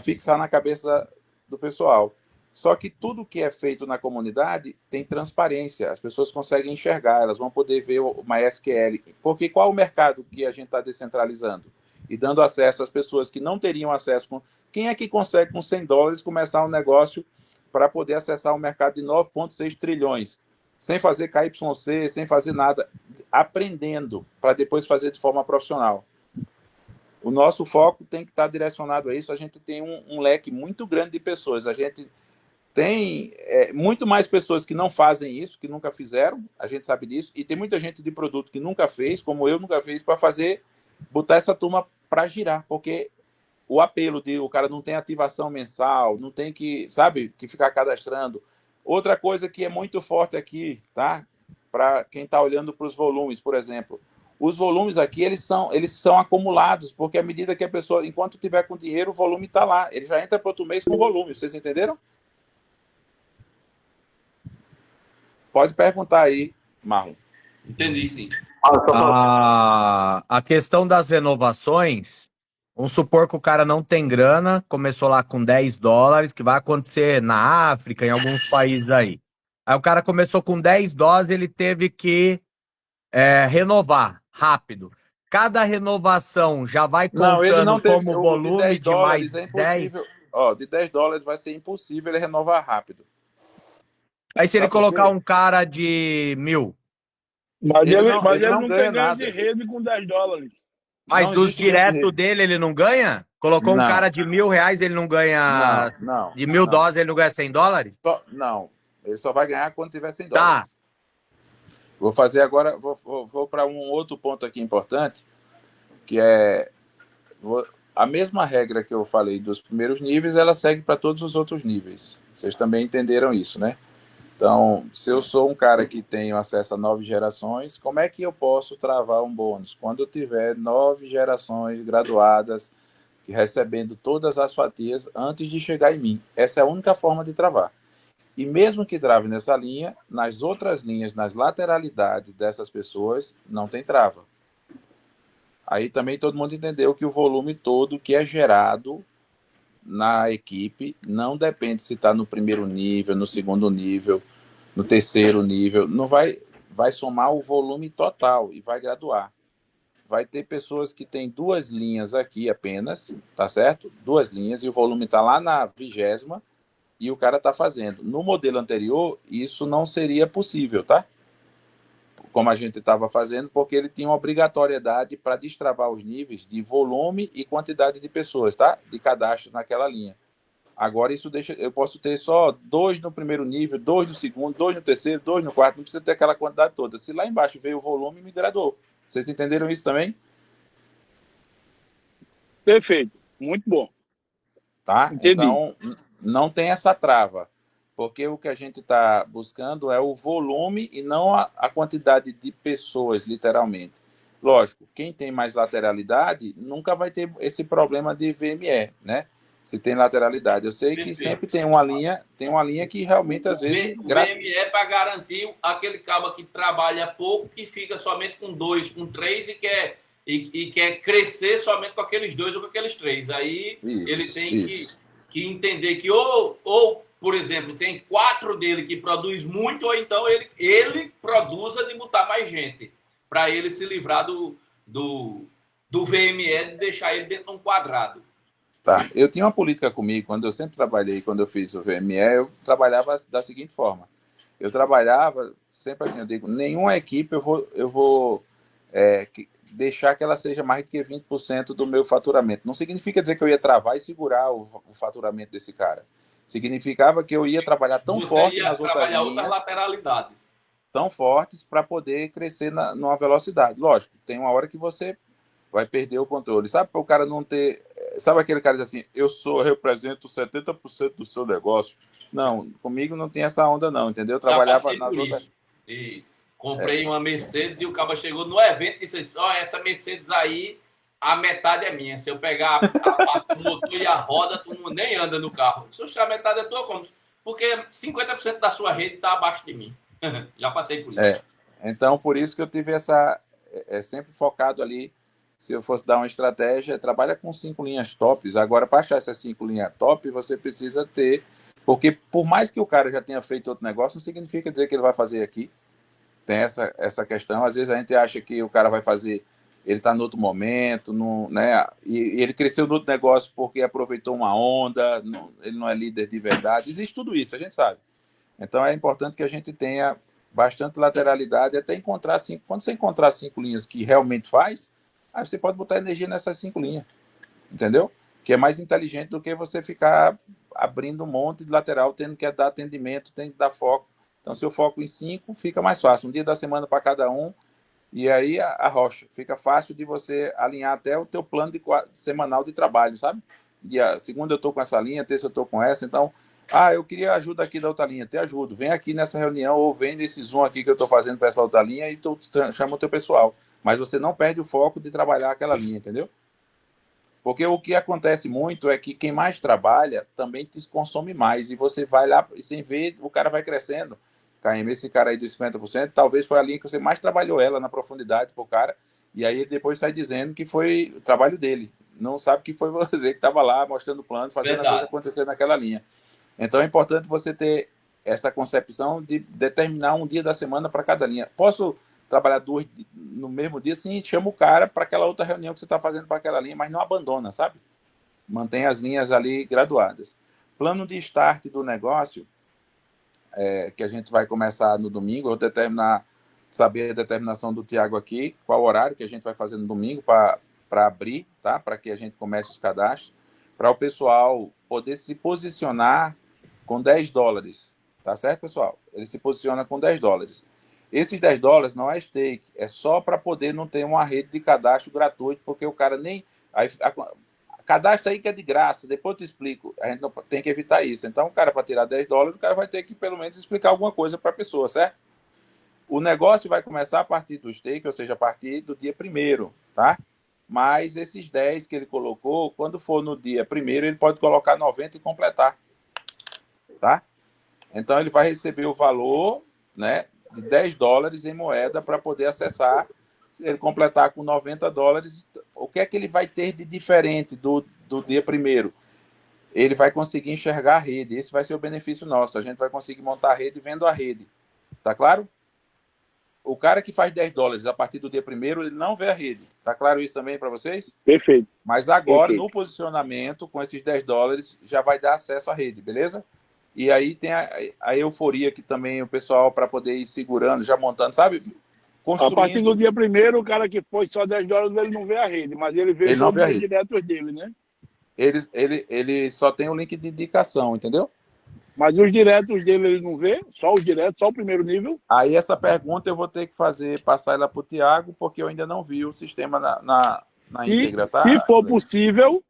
fixar na cabeça do pessoal. Só que tudo que é feito na comunidade tem transparência, as pessoas conseguem enxergar, elas vão poder ver o MySQL. Porque qual é o mercado que a gente está descentralizando? E dando acesso às pessoas que não teriam acesso. Quem é que consegue, com $100, começar um negócio para poder acessar um mercado de 9,6 trilhões? Sem fazer KYC, sem fazer nada, aprendendo, para depois fazer de forma profissional. O nosso foco tem que estar direcionado a isso. A gente tem um leque muito grande de pessoas. A gente tem muito mais pessoas que não fazem isso, que nunca fizeram, a gente sabe disso, e tem muita gente de produto que nunca fez, como eu nunca fiz, para botar essa turma para girar, porque o apelo de o cara não tem ativação mensal, não tem que, sabe, que ficar cadastrando. Outra coisa que é muito forte aqui, tá? Para quem está olhando para os volumes, por exemplo. Os volumes aqui, eles são acumulados, porque à medida que a pessoa, enquanto tiver com dinheiro, o volume está lá. Ele já entra para outro mês com volume. Vocês entenderam? Pode perguntar aí, Marlon. Entendi, sim. A questão das renovações, vamos supor que o cara não tem grana, começou lá com $10, que vai acontecer na África, em alguns países aí. Aí o cara começou com $10, ele teve que renovar rápido. Cada renovação já vai contando ele não teve, como volume de mais é impossível. 10. De $10 vai ser impossível ele renovar rápido. Aí se ele colocar um cara de 1.000. Mas ele não ganha tem ganho nada de rede com $10. Mas dos diretos dele ele não ganha? Colocou um cara de R$1.000, ele não ganha. De $1.000 ele não ganha $100? Não, ele só vai ganhar quando tiver $100. Tá. Vou fazer agora, vou para um outro ponto aqui importante, que é a mesma regra que eu falei dos primeiros níveis, ela segue para todos os outros níveis. Vocês também entenderam isso, né? Então, se eu sou um cara que tenho acesso a 9 gerações, como é que eu posso travar um bônus? Quando eu tiver 9 gerações graduadas, recebendo todas as fatias antes de chegar em mim. Essa é a única forma de travar. E mesmo que trave nessa linha, nas outras linhas, nas lateralidades dessas pessoas, não tem trava. Aí também todo mundo entendeu que o volume todo que é gerado na equipe não depende se está no primeiro nível, no segundo nível, no terceiro nível, não vai somar o volume total e vai graduar. Vai ter pessoas que têm 2 linhas aqui apenas, tá certo? 2 linhas e o volume está lá na 20ª e o cara está fazendo. No modelo anterior, isso não seria possível, tá? como a gente estava fazendo, porque ele tinha uma obrigatoriedade para destravar os níveis de volume e quantidade de pessoas, tá? De cadastro naquela linha. Agora isso deixa, eu posso ter só 2 no primeiro nível, 2 no segundo, 2 no terceiro, 2 no quarto, não precisa ter aquela quantidade toda. Se lá embaixo veio o volume, me graduou. Vocês entenderam isso também? Perfeito. Muito bom. Tá? Entendi. Então, não tem essa trava, porque o que a gente está buscando é o volume e não a quantidade de pessoas, literalmente. Lógico, quem tem mais lateralidade nunca vai ter esse problema de VME, né? Se tem lateralidade. Eu sei que sempre tem uma linha que realmente, às vezes... O VME é para garantir aquele cabo que trabalha pouco, que fica somente com 2, com 3 e quer crescer somente com aqueles 2 ou com aqueles 3. Aí ele tem que entender que ou, por exemplo, tem 4 dele que produz muito, ou então ele produza de botar mais gente, para ele se livrar do VME, de deixar ele dentro de um quadrado. Tá. Eu tinha uma política comigo, quando eu sempre trabalhei, quando eu fiz o VME, eu trabalhava da seguinte forma. Eu trabalhava sempre assim, eu digo, nenhuma equipe eu vou deixar que ela seja mais do que 20% do meu faturamento. Não significa dizer que eu ia travar e segurar o faturamento desse cara. Significava que eu ia trabalhar tão forte nas outras linhas, outras lateralidades. tão fortes para poder crescer numa velocidade. Lógico, tem uma hora que você vai perder o controle. Sabe, para o cara não ter... Sabe aquele cara que diz assim, eu represento 70% do seu negócio? Não, comigo não tem essa onda não, entendeu? Eu trabalhava nas outras... E comprei uma Mercedes e o cara chegou no evento e disse, essa Mercedes aí, a metade é minha. Se eu pegar o motor e a roda, tu nem anda no carro. Se a metade é tua, como? Porque 50% da sua rede está abaixo de mim. Já passei por isso. Então, por isso que eu tive essa... sempre focado ali. Se eu fosse dar uma estratégia, trabalha com 5 linhas tops. Agora, para achar essas 5 linhas top, você precisa ter... Porque, por mais que o cara já tenha feito outro negócio, não significa dizer que ele vai fazer aqui. Tem essa questão. Às vezes a gente acha que o cara vai fazer... Ele está no outro momento, né? E ele cresceu no outro negócio porque aproveitou uma onda, ele não é líder de verdade. Existe tudo isso, a gente sabe. Então, é importante que a gente tenha bastante lateralidade até encontrar 5. Quando você encontrar 5 linhas que realmente faz, aí você pode botar energia nessas 5 linhas, entendeu? Que é mais inteligente do que você ficar abrindo um monte de lateral, tendo que dar atendimento, tem que dar foco. Então, se eu foco em 5, fica mais fácil. Um dia da semana para cada um, e aí a rocha. Fica fácil de você alinhar até o teu plano semanal de trabalho, sabe? Dia segunda eu estou com essa linha, terça eu estou com essa, então... eu queria ajuda aqui da outra linha, te ajudo. Vem aqui nessa reunião ou vem nesse Zoom aqui que eu estou fazendo para essa outra linha e tu chama o teu pessoal. Mas você não perde o foco de trabalhar aquela linha, entendeu? Porque o que acontece muito é que quem mais trabalha também te consome mais. E você vai lá e sem ver, o cara vai crescendo. KM, esse cara aí de 50%, talvez foi a linha que você mais trabalhou ela na profundidade pro cara. E aí ele depois sai dizendo que foi o trabalho dele. Não sabe que foi você que estava lá mostrando o plano, fazendo a coisa acontecer naquela linha. Então é importante você ter essa concepção de determinar um dia da semana para cada linha. Posso trabalhar 2 no mesmo dia? Sim, chama o cara para aquela outra reunião que você está fazendo para aquela linha, mas não abandona, sabe? Mantém as linhas ali graduadas. Plano de start do negócio, que a gente vai começar no domingo, eu vou saber a determinação do Tiago aqui, qual horário que a gente vai fazer no domingo para abrir, tá? Para que a gente comece os cadastros, para o pessoal poder se posicionar com $10, tá certo, pessoal? Ele se posiciona com $10. Esses $10 não é stake, é só para poder não ter uma rede de cadastro gratuito, porque o cara nem... cadastro aí que é de graça, depois eu te explico. A gente não tem que evitar isso. Então, o cara, para tirar $10, o cara vai ter que, pelo menos, explicar alguma coisa para a pessoa, certo? O negócio vai começar a partir do stake, ou seja, a partir do dia 1º, tá? Mas esses 10 que ele colocou, quando for no dia 1º, ele pode colocar 90 e completar, tá? Então, ele vai receber o valor, né, de $10 em moeda para poder acessar. Se ele completar com $90, o que é que ele vai ter de diferente do dia 1º? Ele vai conseguir enxergar a rede. Esse vai ser o benefício nosso. A gente vai conseguir montar a rede vendo a rede. Tá claro? O cara que faz $10 a partir do dia 1º, ele não vê a rede. Tá claro isso também para vocês? Perfeito. Mas agora, Perfeito. No posicionamento, com esses $10, já vai dar acesso à rede, beleza? E aí tem a euforia que também o pessoal, para poder ir segurando, já montando, sabe? A partir do construindo. dia primeiro, o cara que foi só $10, ele não vê a rede, mas ele vê Ele não todos vê a os rede. diretos dele, né? Ele só tem o link de indicação, entendeu? Mas os diretos dele ele não vê, só os diretos, só o primeiro nível. Aí essa pergunta eu vou ter que fazer, passar ela para o Tiago, porque eu ainda não vi o sistema na E íntegra, se tá? for possível,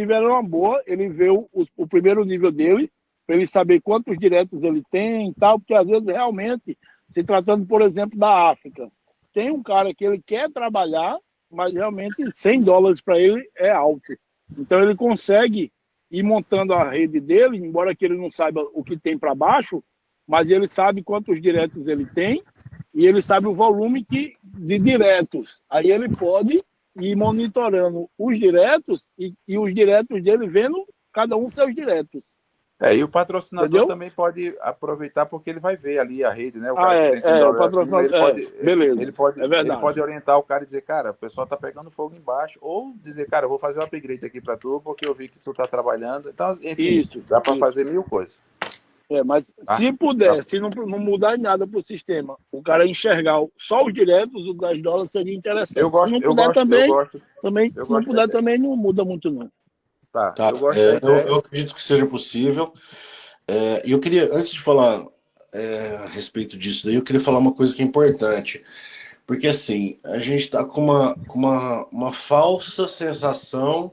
era uma boa ele ver o primeiro nível dele, para ele saber quantos diretos ele tem e tal, porque às vezes realmente, se tratando, por exemplo, da África, tem um cara que ele quer trabalhar, mas realmente $100 para ele é alto. Então ele consegue ir montando a rede dele, embora que ele não saiba o que tem para baixo, mas ele sabe quantos diretos ele tem e ele sabe o volume de diretos. Aí ele pode ir monitorando os diretos e os diretos dele vendo cada um seus diretos. E o patrocinador Entendeu? também pode aproveitar, porque ele vai ver ali a rede, né? O Ah, cara que tem 100 o dólares acima, patrocinador. Beleza. É ele verdade. pode orientar o cara e dizer, cara, o pessoal tá pegando fogo embaixo, ou dizer, cara, eu vou fazer um upgrade aqui para tu, porque eu vi que tu tá trabalhando. Então, enfim, Isso, dá para isso. fazer 1000 coisas. Mas Ah, se puder, tá. se não mudar em nada para o sistema, o cara enxergar só os diretos, os $10 seria interessante. Eu gosto, se não eu puder gosto, eu também, gosto, eu se não gosto da puder ideia. também, não muda muito não. Tá, Tá, eu gosto da ideia. eu acredito que seja possível. E eu queria, antes de falar a respeito disso daí, eu queria falar uma coisa que é importante. Porque assim, a gente está com uma falsa sensação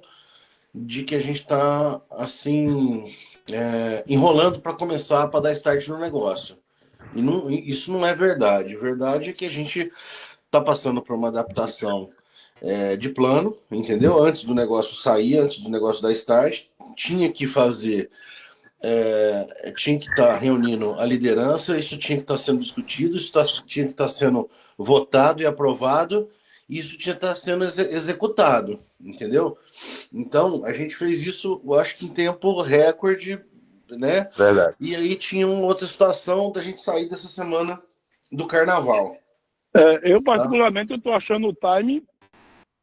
de que a gente está assim, enrolando para começar, para dar start no negócio. E isso não é verdade. A verdade é que a gente está passando por uma adaptação de plano, entendeu? Antes do negócio sair, antes do negócio dar start, tinha que fazer. Tinha que estar reunindo a liderança, isso tinha que estar sendo discutido, tinha que estar sendo votado e aprovado, e isso tinha que estar sendo executado, entendeu? Então, a gente fez isso, eu acho que em tempo recorde, né? Verdade. E aí tinha uma outra situação da gente sair dessa semana do carnaval. Eu, particularmente, eu estou achando o time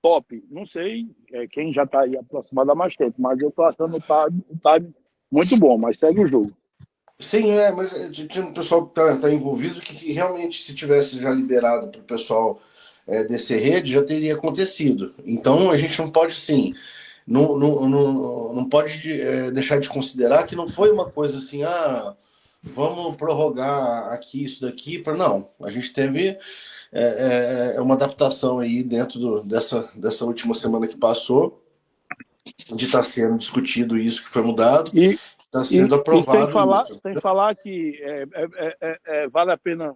top. Não sei quem já está aí aproximado há mais tempo, mas eu estou achando o time muito bom, mas segue o jogo. Sim, mas tinha um pessoal que tá envolvido que realmente, se tivesse já liberado para o pessoal descer rede, já teria acontecido. Então, a gente não pode, sim, não pode deixar de considerar que não foi uma coisa assim, vamos prorrogar aqui, isso daqui. Não, a gente teve uma adaptação aí dentro dessa última semana que passou, de estar sendo discutido isso que foi mudado. Está sendo aprovado sem falar que vale a pena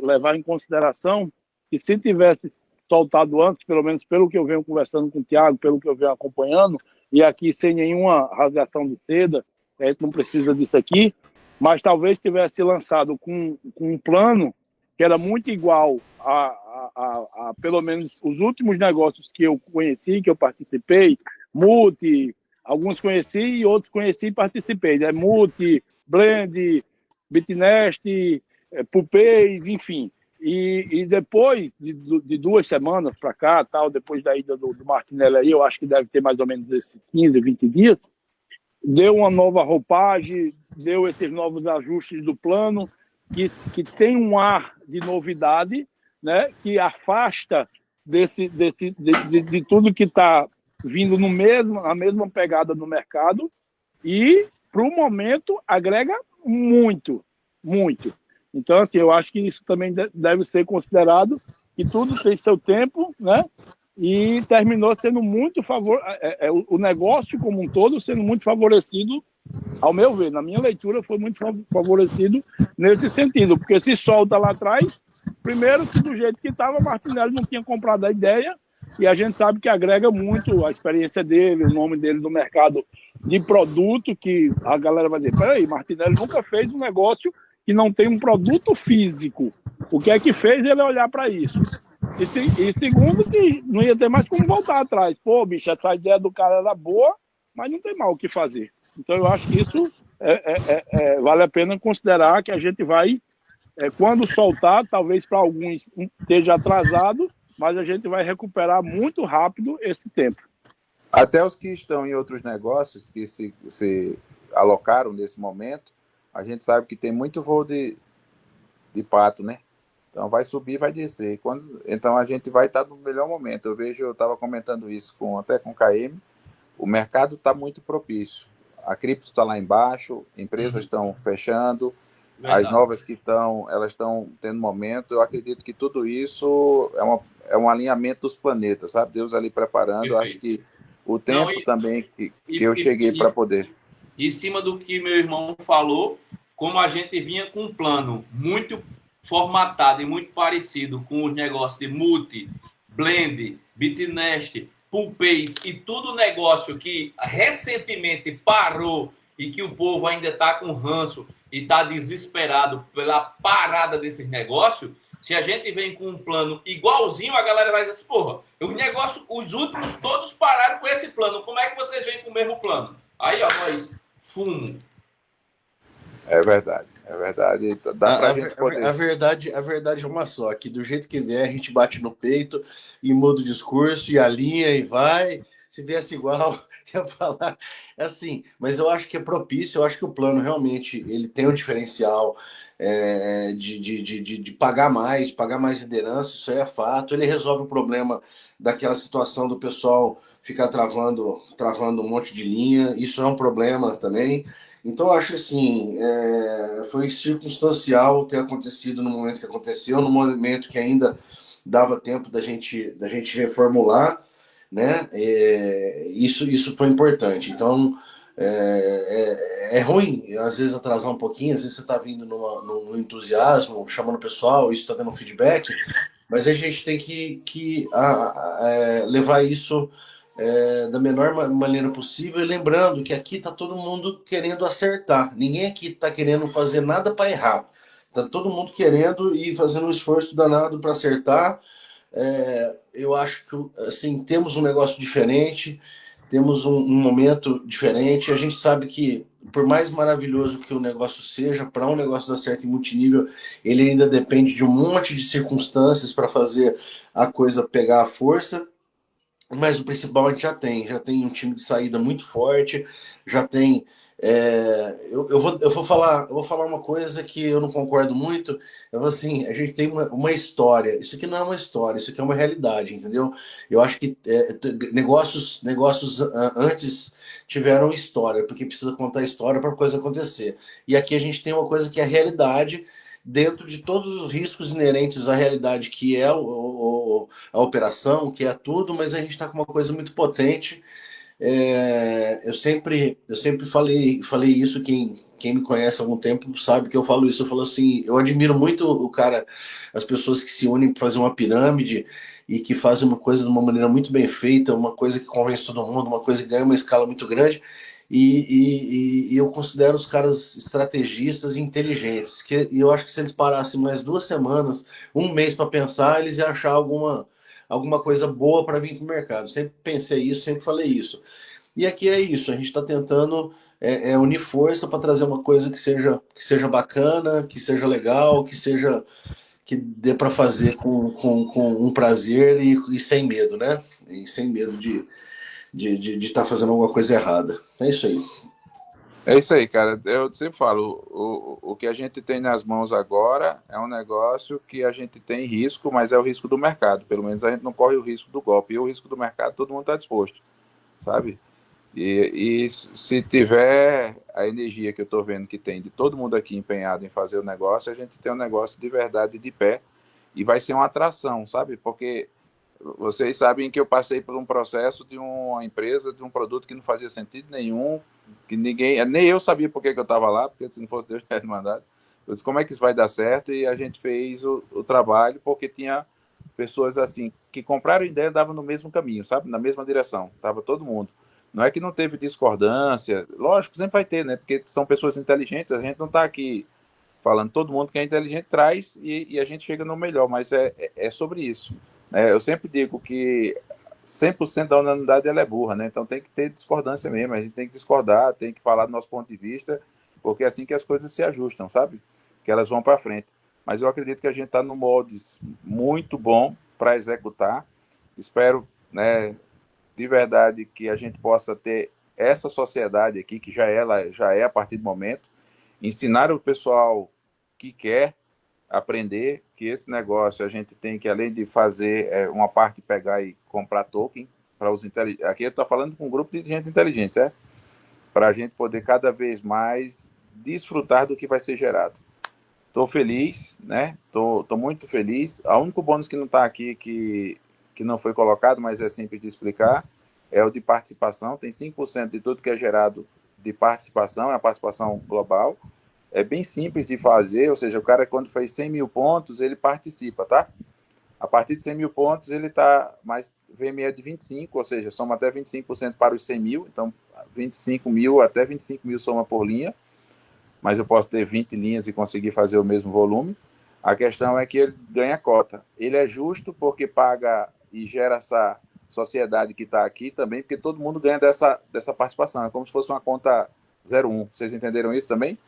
levar em consideração que se tivesse soltado antes, pelo menos pelo que eu venho conversando com o Thiago, pelo que eu venho acompanhando, e aqui sem nenhuma rasgação de seda, a gente não precisa disso aqui, mas talvez tivesse lançado com um plano que era muito igual a pelo menos os últimos negócios que eu conheci, que eu participei, Multi, alguns conheci e outros conheci e participei, né? Multi, Blend, Bitnest, Pupei, enfim. E depois de 2 semanas para cá, depois da ida do Martinelli aí, eu acho que deve ter mais ou menos esses 15, 20 dias, deu uma nova roupagem, deu esses novos ajustes do plano, que tem um ar de novidade, né? Que afasta de tudo que está vindo na mesma pegada no mercado e, para o momento, agrega muito, muito. Então, assim, eu acho que isso também deve ser considerado, que tudo tem seu tempo, né? E terminou sendo muito o negócio como um todo sendo muito favorecido, ao meu ver, na minha leitura, foi muito favorecido nesse sentido, porque se solta lá atrás, primeiro que do jeito que estava, Martinelli não tinha comprado a ideia, e a gente sabe que agrega muito a experiência dele, o nome dele no mercado de produto, que a galera vai dizer, peraí, Martinelli nunca fez um negócio que não tem um produto físico. O que é que fez ele olhar para isso? E segundo, que não ia ter mais como voltar atrás. Pô, bicho, essa ideia do cara era boa, mas não tem mal o que fazer. Então, eu acho que isso vale a pena considerar que a gente vai, quando soltar, talvez para alguns esteja atrasado, mas a gente vai recuperar muito rápido esse tempo. Até os que estão em outros negócios que se alocaram nesse momento, a gente sabe que tem muito voo de pato, né? Então vai subir, vai descer. Então a gente vai estar no melhor momento. Eu estava comentando isso até com o KM, o mercado está muito propício. A cripto está lá embaixo, empresas estão fechando, as Verdade. novas que estão, elas estão tendo momento. Eu acredito que tudo isso é um alinhamento dos planetas, sabe? Deus ali preparando. Eu acho Perfeito. que o Não, tempo também que e, eu e, cheguei e, para poder. em cima do que meu irmão falou, como a gente vinha com um plano muito formatado e muito parecido com os negócios de Multi, Blend, Bitnest, Poolpace e tudo negócio que recentemente parou e que o povo ainda está com ranço e está desesperado pela parada desses negócios, se a gente vem com um plano igualzinho, a galera vai dizer assim, porra, os negócios, os últimos todos pararam com esse plano, como é que vocês vêm com o mesmo plano? Aí, ó, nós, fumo. É verdade, é verdade. Dá para a gente poder. A verdade é uma só, que do jeito que vier, a gente bate no peito e muda o discurso e alinha e vai. Se viesse igual, ia falar assim. Mas eu acho que é propício, eu acho que o plano realmente ele tem um diferencial de pagar mais liderança, isso aí é fato. Ele resolve o problema daquela situação do pessoal ficar travando um monte de linha, isso é um problema também. Então, eu acho assim, foi circunstancial ter acontecido no momento que aconteceu, no momento que ainda dava tempo da gente reformular, né? Isso foi importante. Então, é ruim, às vezes, atrasar um pouquinho, às vezes você está vindo no entusiasmo, chamando o pessoal, isso está dando feedback, mas a gente tem que levar isso da menor maneira possível, e lembrando que aqui está todo mundo querendo acertar. Ninguém aqui está querendo fazer nada para errar. Está todo mundo querendo e fazendo um esforço danado para acertar. Eu acho que assim, temos um negócio diferente, temos um momento diferente. A gente sabe que, por mais maravilhoso que o negócio seja, para um negócio dar certo em multinível, ele ainda depende de um monte de circunstâncias para fazer a coisa pegar a força. Mas o principal a gente já tem um time de saída muito forte, já tem. Eu vou falar uma coisa que eu não concordo muito. Assim, a gente tem uma história. Isso aqui não é uma história, isso aqui é uma realidade, entendeu? Eu acho que negócios antes tiveram história, porque precisa contar a história para a coisa acontecer. E aqui a gente tem uma coisa que é a realidade, dentro de todos os riscos inerentes à realidade, que é a operação, que é tudo, mas a gente está com uma coisa muito potente. Eu sempre falei isso, quem me conhece há algum tempo sabe que eu falo isso. Eu falo assim, eu admiro muito as pessoas que se unem para fazer uma pirâmide e que fazem uma coisa de uma maneira muito bem feita, uma coisa que convence todo mundo, uma coisa que ganha uma escala muito grande. E eu considero os caras estrategistas e inteligentes. E eu acho que se eles parassem mais 2 semanas, um mês para pensar, eles iam achar alguma coisa boa para vir para o mercado. Sempre pensei isso, sempre falei isso. E aqui é isso, a gente está tentando unir força para trazer uma coisa que seja bacana, que seja legal, que dê para fazer com um prazer e sem medo, né? E sem medo de estar fazendo alguma coisa errada. É isso aí. É isso aí, cara. Eu sempre falo, o que a gente tem nas mãos agora é um negócio que a gente tem risco, mas é o risco do mercado. Pelo menos a gente não corre o risco do golpe. E o risco do mercado todo mundo está disposto, sabe? E se tiver a energia que eu estou vendo que tem de todo mundo aqui empenhado em fazer o negócio, a gente tem um negócio de verdade de pé e vai ser uma atração, sabe? Porque vocês sabem que eu passei por um processo de uma empresa, de um produto que não fazia sentido nenhum, que nem eu sabia por que eu estava lá, porque se não fosse Deus tivesse mandado. Eu disse, como é que isso vai dar certo? E a gente fez o trabalho, porque tinha pessoas assim, que compraram ideia e davam no mesmo caminho, sabe? Na mesma direção, estava todo mundo. Não é que não teve discordância, lógico, sempre vai ter, né? Porque são pessoas inteligentes, a gente não está aqui falando, todo mundo que é inteligente traz e a gente chega no melhor, mas é sobre isso. Eu sempre digo que 100% da unanimidade ela é burra, né? Então tem que ter discordância mesmo, a gente tem que discordar, tem que falar do nosso ponto de vista, porque é assim que as coisas se ajustam, sabe? Que elas vão para frente. Mas eu acredito que a gente está no moldes muito bom para executar. Espero, né, de verdade, que a gente possa ter essa sociedade aqui, que já é a partir do momento, ensinar o pessoal que quer aprender, que esse negócio a gente tem que, além de fazer uma parte, pegar e comprar token para os inteligentes. Aqui eu estou falando com um grupo de gente inteligente, certo? Para a gente poder cada vez mais desfrutar do que vai ser gerado. Estou feliz, né? Tô muito feliz. O único bônus que não está aqui, que não foi colocado, mas é simples de explicar, é o de participação. Tem 5% de tudo que é gerado de participação, é a participação global. É bem simples de fazer, ou seja, o cara quando faz 100 mil pontos, ele participa, tá? A partir de 100 mil pontos, ele está mais VME de 25, ou seja, soma até 25% para os 100 mil, então 25 mil até 25 mil soma por linha, mas eu posso ter 20 linhas e conseguir fazer o mesmo volume. A questão é que ele ganha cota. Ele é justo porque paga e gera essa sociedade que está aqui também, porque todo mundo ganha dessa participação. É como se fosse uma conta 01. Vocês entenderam isso também?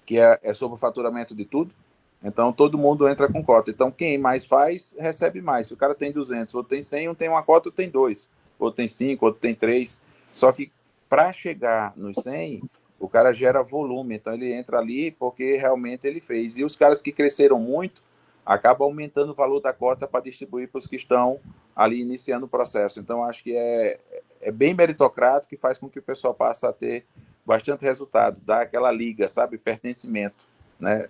Que é sobre o faturamento de tudo. Então, todo mundo entra com cota. Então, quem mais faz, recebe mais. Se o cara tem 200, outro tem 100, um tem uma cota, outro tem 2. Outro tem 5, outro tem 3. Só que, para chegar nos 100, o cara gera volume. Então, ele entra ali porque realmente ele fez. E os caras que cresceram muito, acabam aumentando o valor da cota para distribuir para os que estão ali iniciando o processo. Então, acho que é bem meritocrático, que faz com que o pessoal passe a ter bastante resultado, dá aquela liga, sabe, pertencimento, né?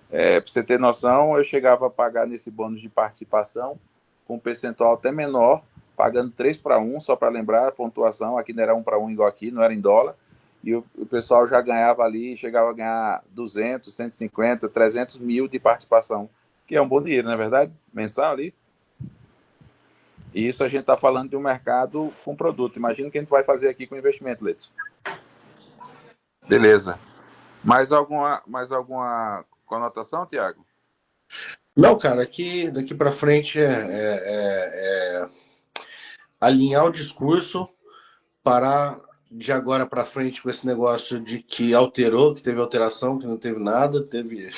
Para você ter noção, eu chegava a pagar nesse bônus de participação com um percentual até menor, pagando 3-1, só para lembrar a pontuação, aqui não era 1-1 igual aqui, não era em dólar, e o pessoal já ganhava ali, chegava a ganhar 200, 150, 300 mil de participação, que é um bom dinheiro, não é verdade? Mensal ali. E isso a gente está falando de um mercado com produto. Imagina o que a gente vai fazer aqui com investimento, Leidson. Beleza. Mais alguma conotação, Tiago? Não, cara, daqui para frente alinhar o discurso, parar de agora para frente com esse negócio de que alterou, que teve alteração, que não teve nada, teve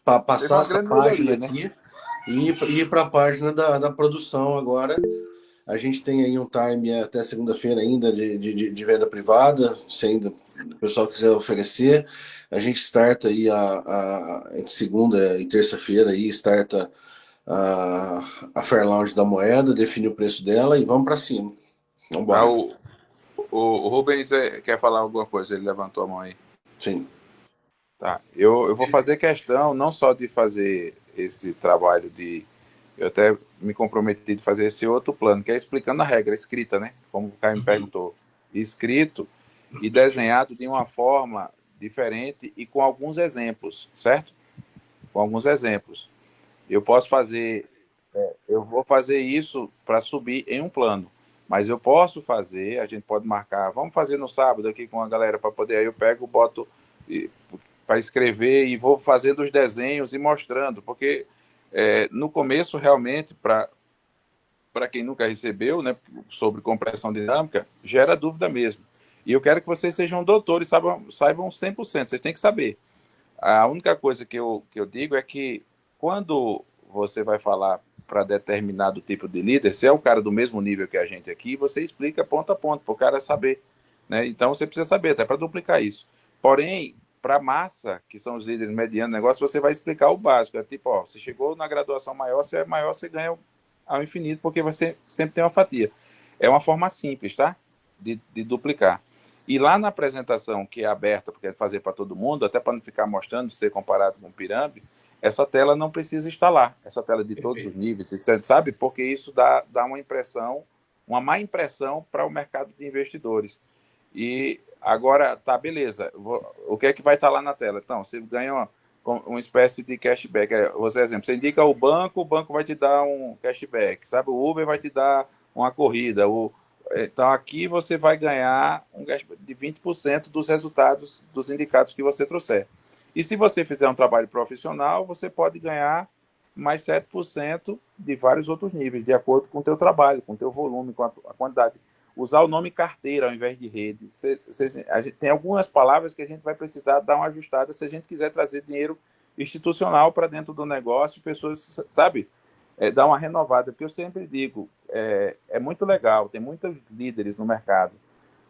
para passar essa página aqui, né? E ir para a página da produção agora. A gente tem aí um time até segunda-feira ainda de venda privada, se ainda o pessoal quiser oferecer. A gente starta aí entre segunda e terça-feira aí, starta a Fair Lounge da moeda, define o preço dela e vamos para cima. Vamos embora. O Rubens quer falar alguma coisa, ele levantou a mão aí. Sim. Tá. Eu vou fazer questão não só de fazer esse trabalho eu até me comprometi de fazer esse outro plano, que é explicando a regra, escrita, né? Como o Caio me perguntou. Escrito e desenhado de uma forma diferente e com alguns exemplos, certo? Com alguns exemplos. Eu vou fazer isso para subir em um plano, mas eu posso fazer, a gente pode marcar, vamos fazer no sábado aqui com a galera para poder, aí eu pego, boto para escrever e vou fazendo os desenhos e mostrando, porque no começo, realmente, para quem nunca recebeu, né, sobre compressão dinâmica, gera dúvida mesmo. E eu quero que vocês sejam doutores, saibam 100%, vocês têm que saber. A única coisa que eu digo é que quando você vai falar para determinado tipo de líder, se é o cara do mesmo nível que a gente aqui, você explica ponto a ponto, para o cara saber. Né? Então, você precisa saber, até para duplicar isso. Porém, para a massa, que são os líderes medianos do negócio, você vai explicar o básico. É tipo, você chegou na graduação maior, se é maior, você ganha ao infinito, porque você sempre tem uma fatia. É uma forma simples, tá? De duplicar. E lá na apresentação, que é aberta, porque é fazer para todo mundo, até para não ficar mostrando, ser comparado com pirâmide, essa tela não precisa estar lá. Essa tela de todos os níveis, sabe? Porque isso dá uma impressão, uma má impressão para o mercado de investidores. E agora, tá, beleza. O que é que vai estar lá na tela? Então, você ganha uma espécie de cashback. Exemplo, você indica o banco vai te dar um cashback, sabe? O Uber vai te dar uma corrida. Então, aqui você vai ganhar um cashback de 20% dos resultados dos indicados que você trouxer. E se você fizer um trabalho profissional, você pode ganhar mais 7% de vários outros níveis, de acordo com o teu trabalho, com o teu volume, com a quantidade. Usar o nome carteira ao invés de rede. Tem algumas palavras que a gente vai precisar dar uma ajustada se a gente quiser trazer dinheiro institucional para dentro do negócio, pessoas, sabe, dar uma renovada. Porque eu sempre digo, é muito legal, tem muitos líderes no mercado,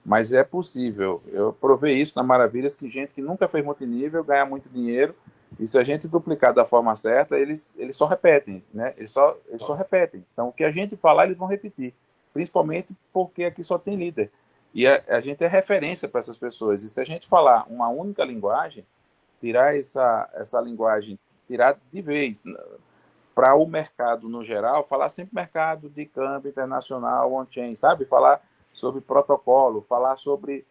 mas é possível. Eu provei isso na Maravilhas, que gente que nunca fez multinível ganha muito dinheiro E se a gente duplicar da forma certa, eles só repetem, né? Eles só repetem. Então, o que a gente falar, eles vão repetir. Principalmente porque aqui só tem líder. E a gente é referência para essas pessoas. E se a gente falar uma única linguagem, tirar essa linguagem, tirar de vez para o mercado no geral, falar sempre mercado de câmbio internacional, on-chain, sabe? Falar sobre protocolo, falar sobre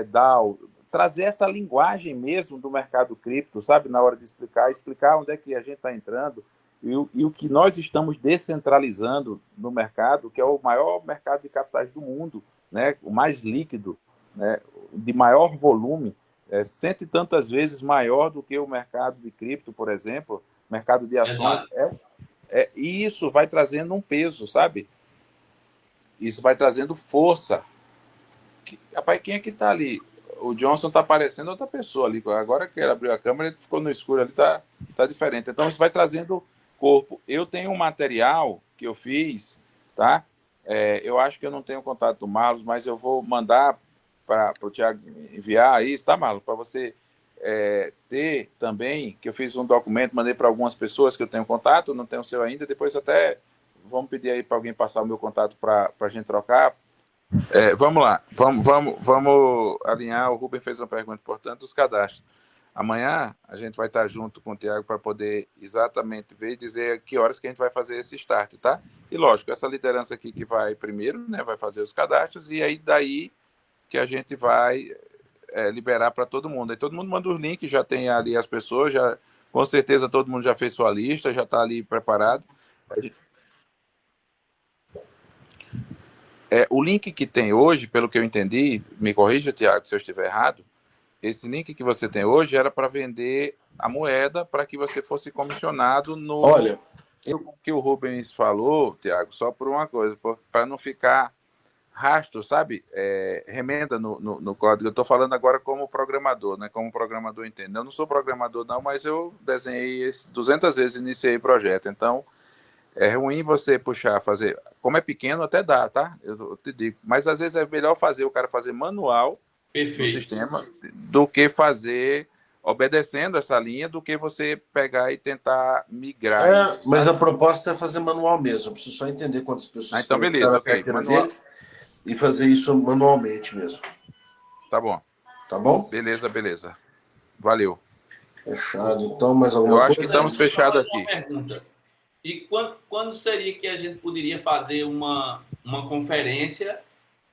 DAO, trazer essa linguagem mesmo do mercado cripto, sabe? Na hora de explicar onde é que a gente está entrando e o que nós estamos descentralizando no mercado, que é o maior mercado de capitais do mundo, né? O mais líquido, né? De maior volume, cento e tantas vezes maior do que o mercado de cripto, por exemplo, mercado de ações. E isso vai trazendo um peso, sabe? Isso vai trazendo força. Rapaz, quem é que tá ali? O Johnson tá parecendo outra pessoa ali. Agora que ele abriu a câmera, ele ficou no escuro ali, tá diferente. Então, isso vai trazendo corpo. Eu tenho um material que eu fiz, tá? Eu acho que eu não tenho contato do Marlos, mas eu vou mandar para o Thiago enviar isso, tá, Marlos? Para você ter também, que eu fiz um documento, mandei para algumas pessoas que eu tenho contato, não tenho o seu ainda, depois até vamos pedir aí para alguém passar o meu contato para a gente trocar. Vamos lá, vamos alinhar. O Rubem fez uma pergunta importante dos cadastros. Amanhã a gente vai estar junto com o Thiago para poder exatamente ver e dizer que horas que a gente vai fazer esse start, tá? E lógico, essa liderança aqui que vai primeiro, né, vai fazer os cadastros e aí daí que a gente vai liberar para todo mundo. Aí todo mundo manda os links, já tem ali as pessoas, já com certeza todo mundo já fez sua lista, já está ali preparado. O link que tem hoje, pelo que eu entendi, me corrija, Thiago, se eu estiver errado, esse link que você tem hoje era para vender a moeda para que você fosse comissionado no... Olha, o que o Rubens falou, Thiago, só por uma coisa, para não ficar rastro, sabe? Remenda no código. Eu estou falando agora como programador, né? Como programador entende. Eu não sou programador não, mas eu desenhei 200 vezes, iniciei projeto. Então, é ruim você puxar, fazer... Como é pequeno, até dá, tá? Eu te digo. Mas, às vezes, é melhor o cara fazer manual no sistema do que fazer obedecendo essa linha, do que você pegar e tentar migrar isso, mas a proposta é fazer manual mesmo. Eu preciso só entender quantas pessoas então, beleza, na carteira dele e fazer isso manualmente mesmo. Tá bom. Tá bom? Beleza. Valeu. Fechado. Então, mais alguma coisa? Eu acho que estamos fechados aqui. Pergunta. E quando seria que a gente poderia fazer uma conferência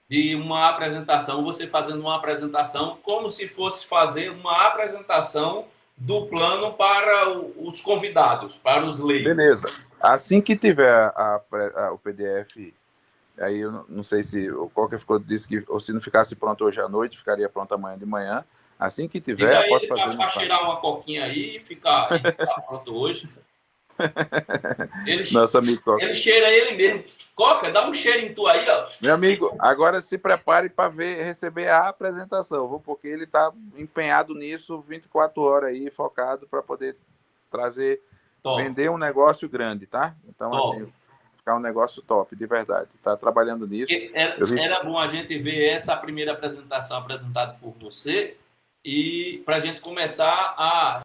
de uma apresentação, você fazendo uma apresentação como se fosse fazer uma apresentação do plano para os convidados, para os leigos? Beleza. Assim que tiver o PDF, aí eu não sei se o Coca disse que ou se não ficasse pronto hoje à noite, ficaria pronto amanhã de manhã. Assim que tiver, pode fazer. Para cheirar uma coquinha aí e ficar pronto hoje. Nosso amigo Coca. Ele cheira ele mesmo. Coca, dá um cheiro em tu aí, ó. Meu amigo, agora se prepare para receber a apresentação, porque ele está empenhado nisso 24 horas aí, focado para poder trazer, vender um negócio grande, tá? Então, assim, ficar um negócio top, de verdade. Está trabalhando nisso. Era bom a gente ver essa primeira apresentação apresentada por você e para a gente começar a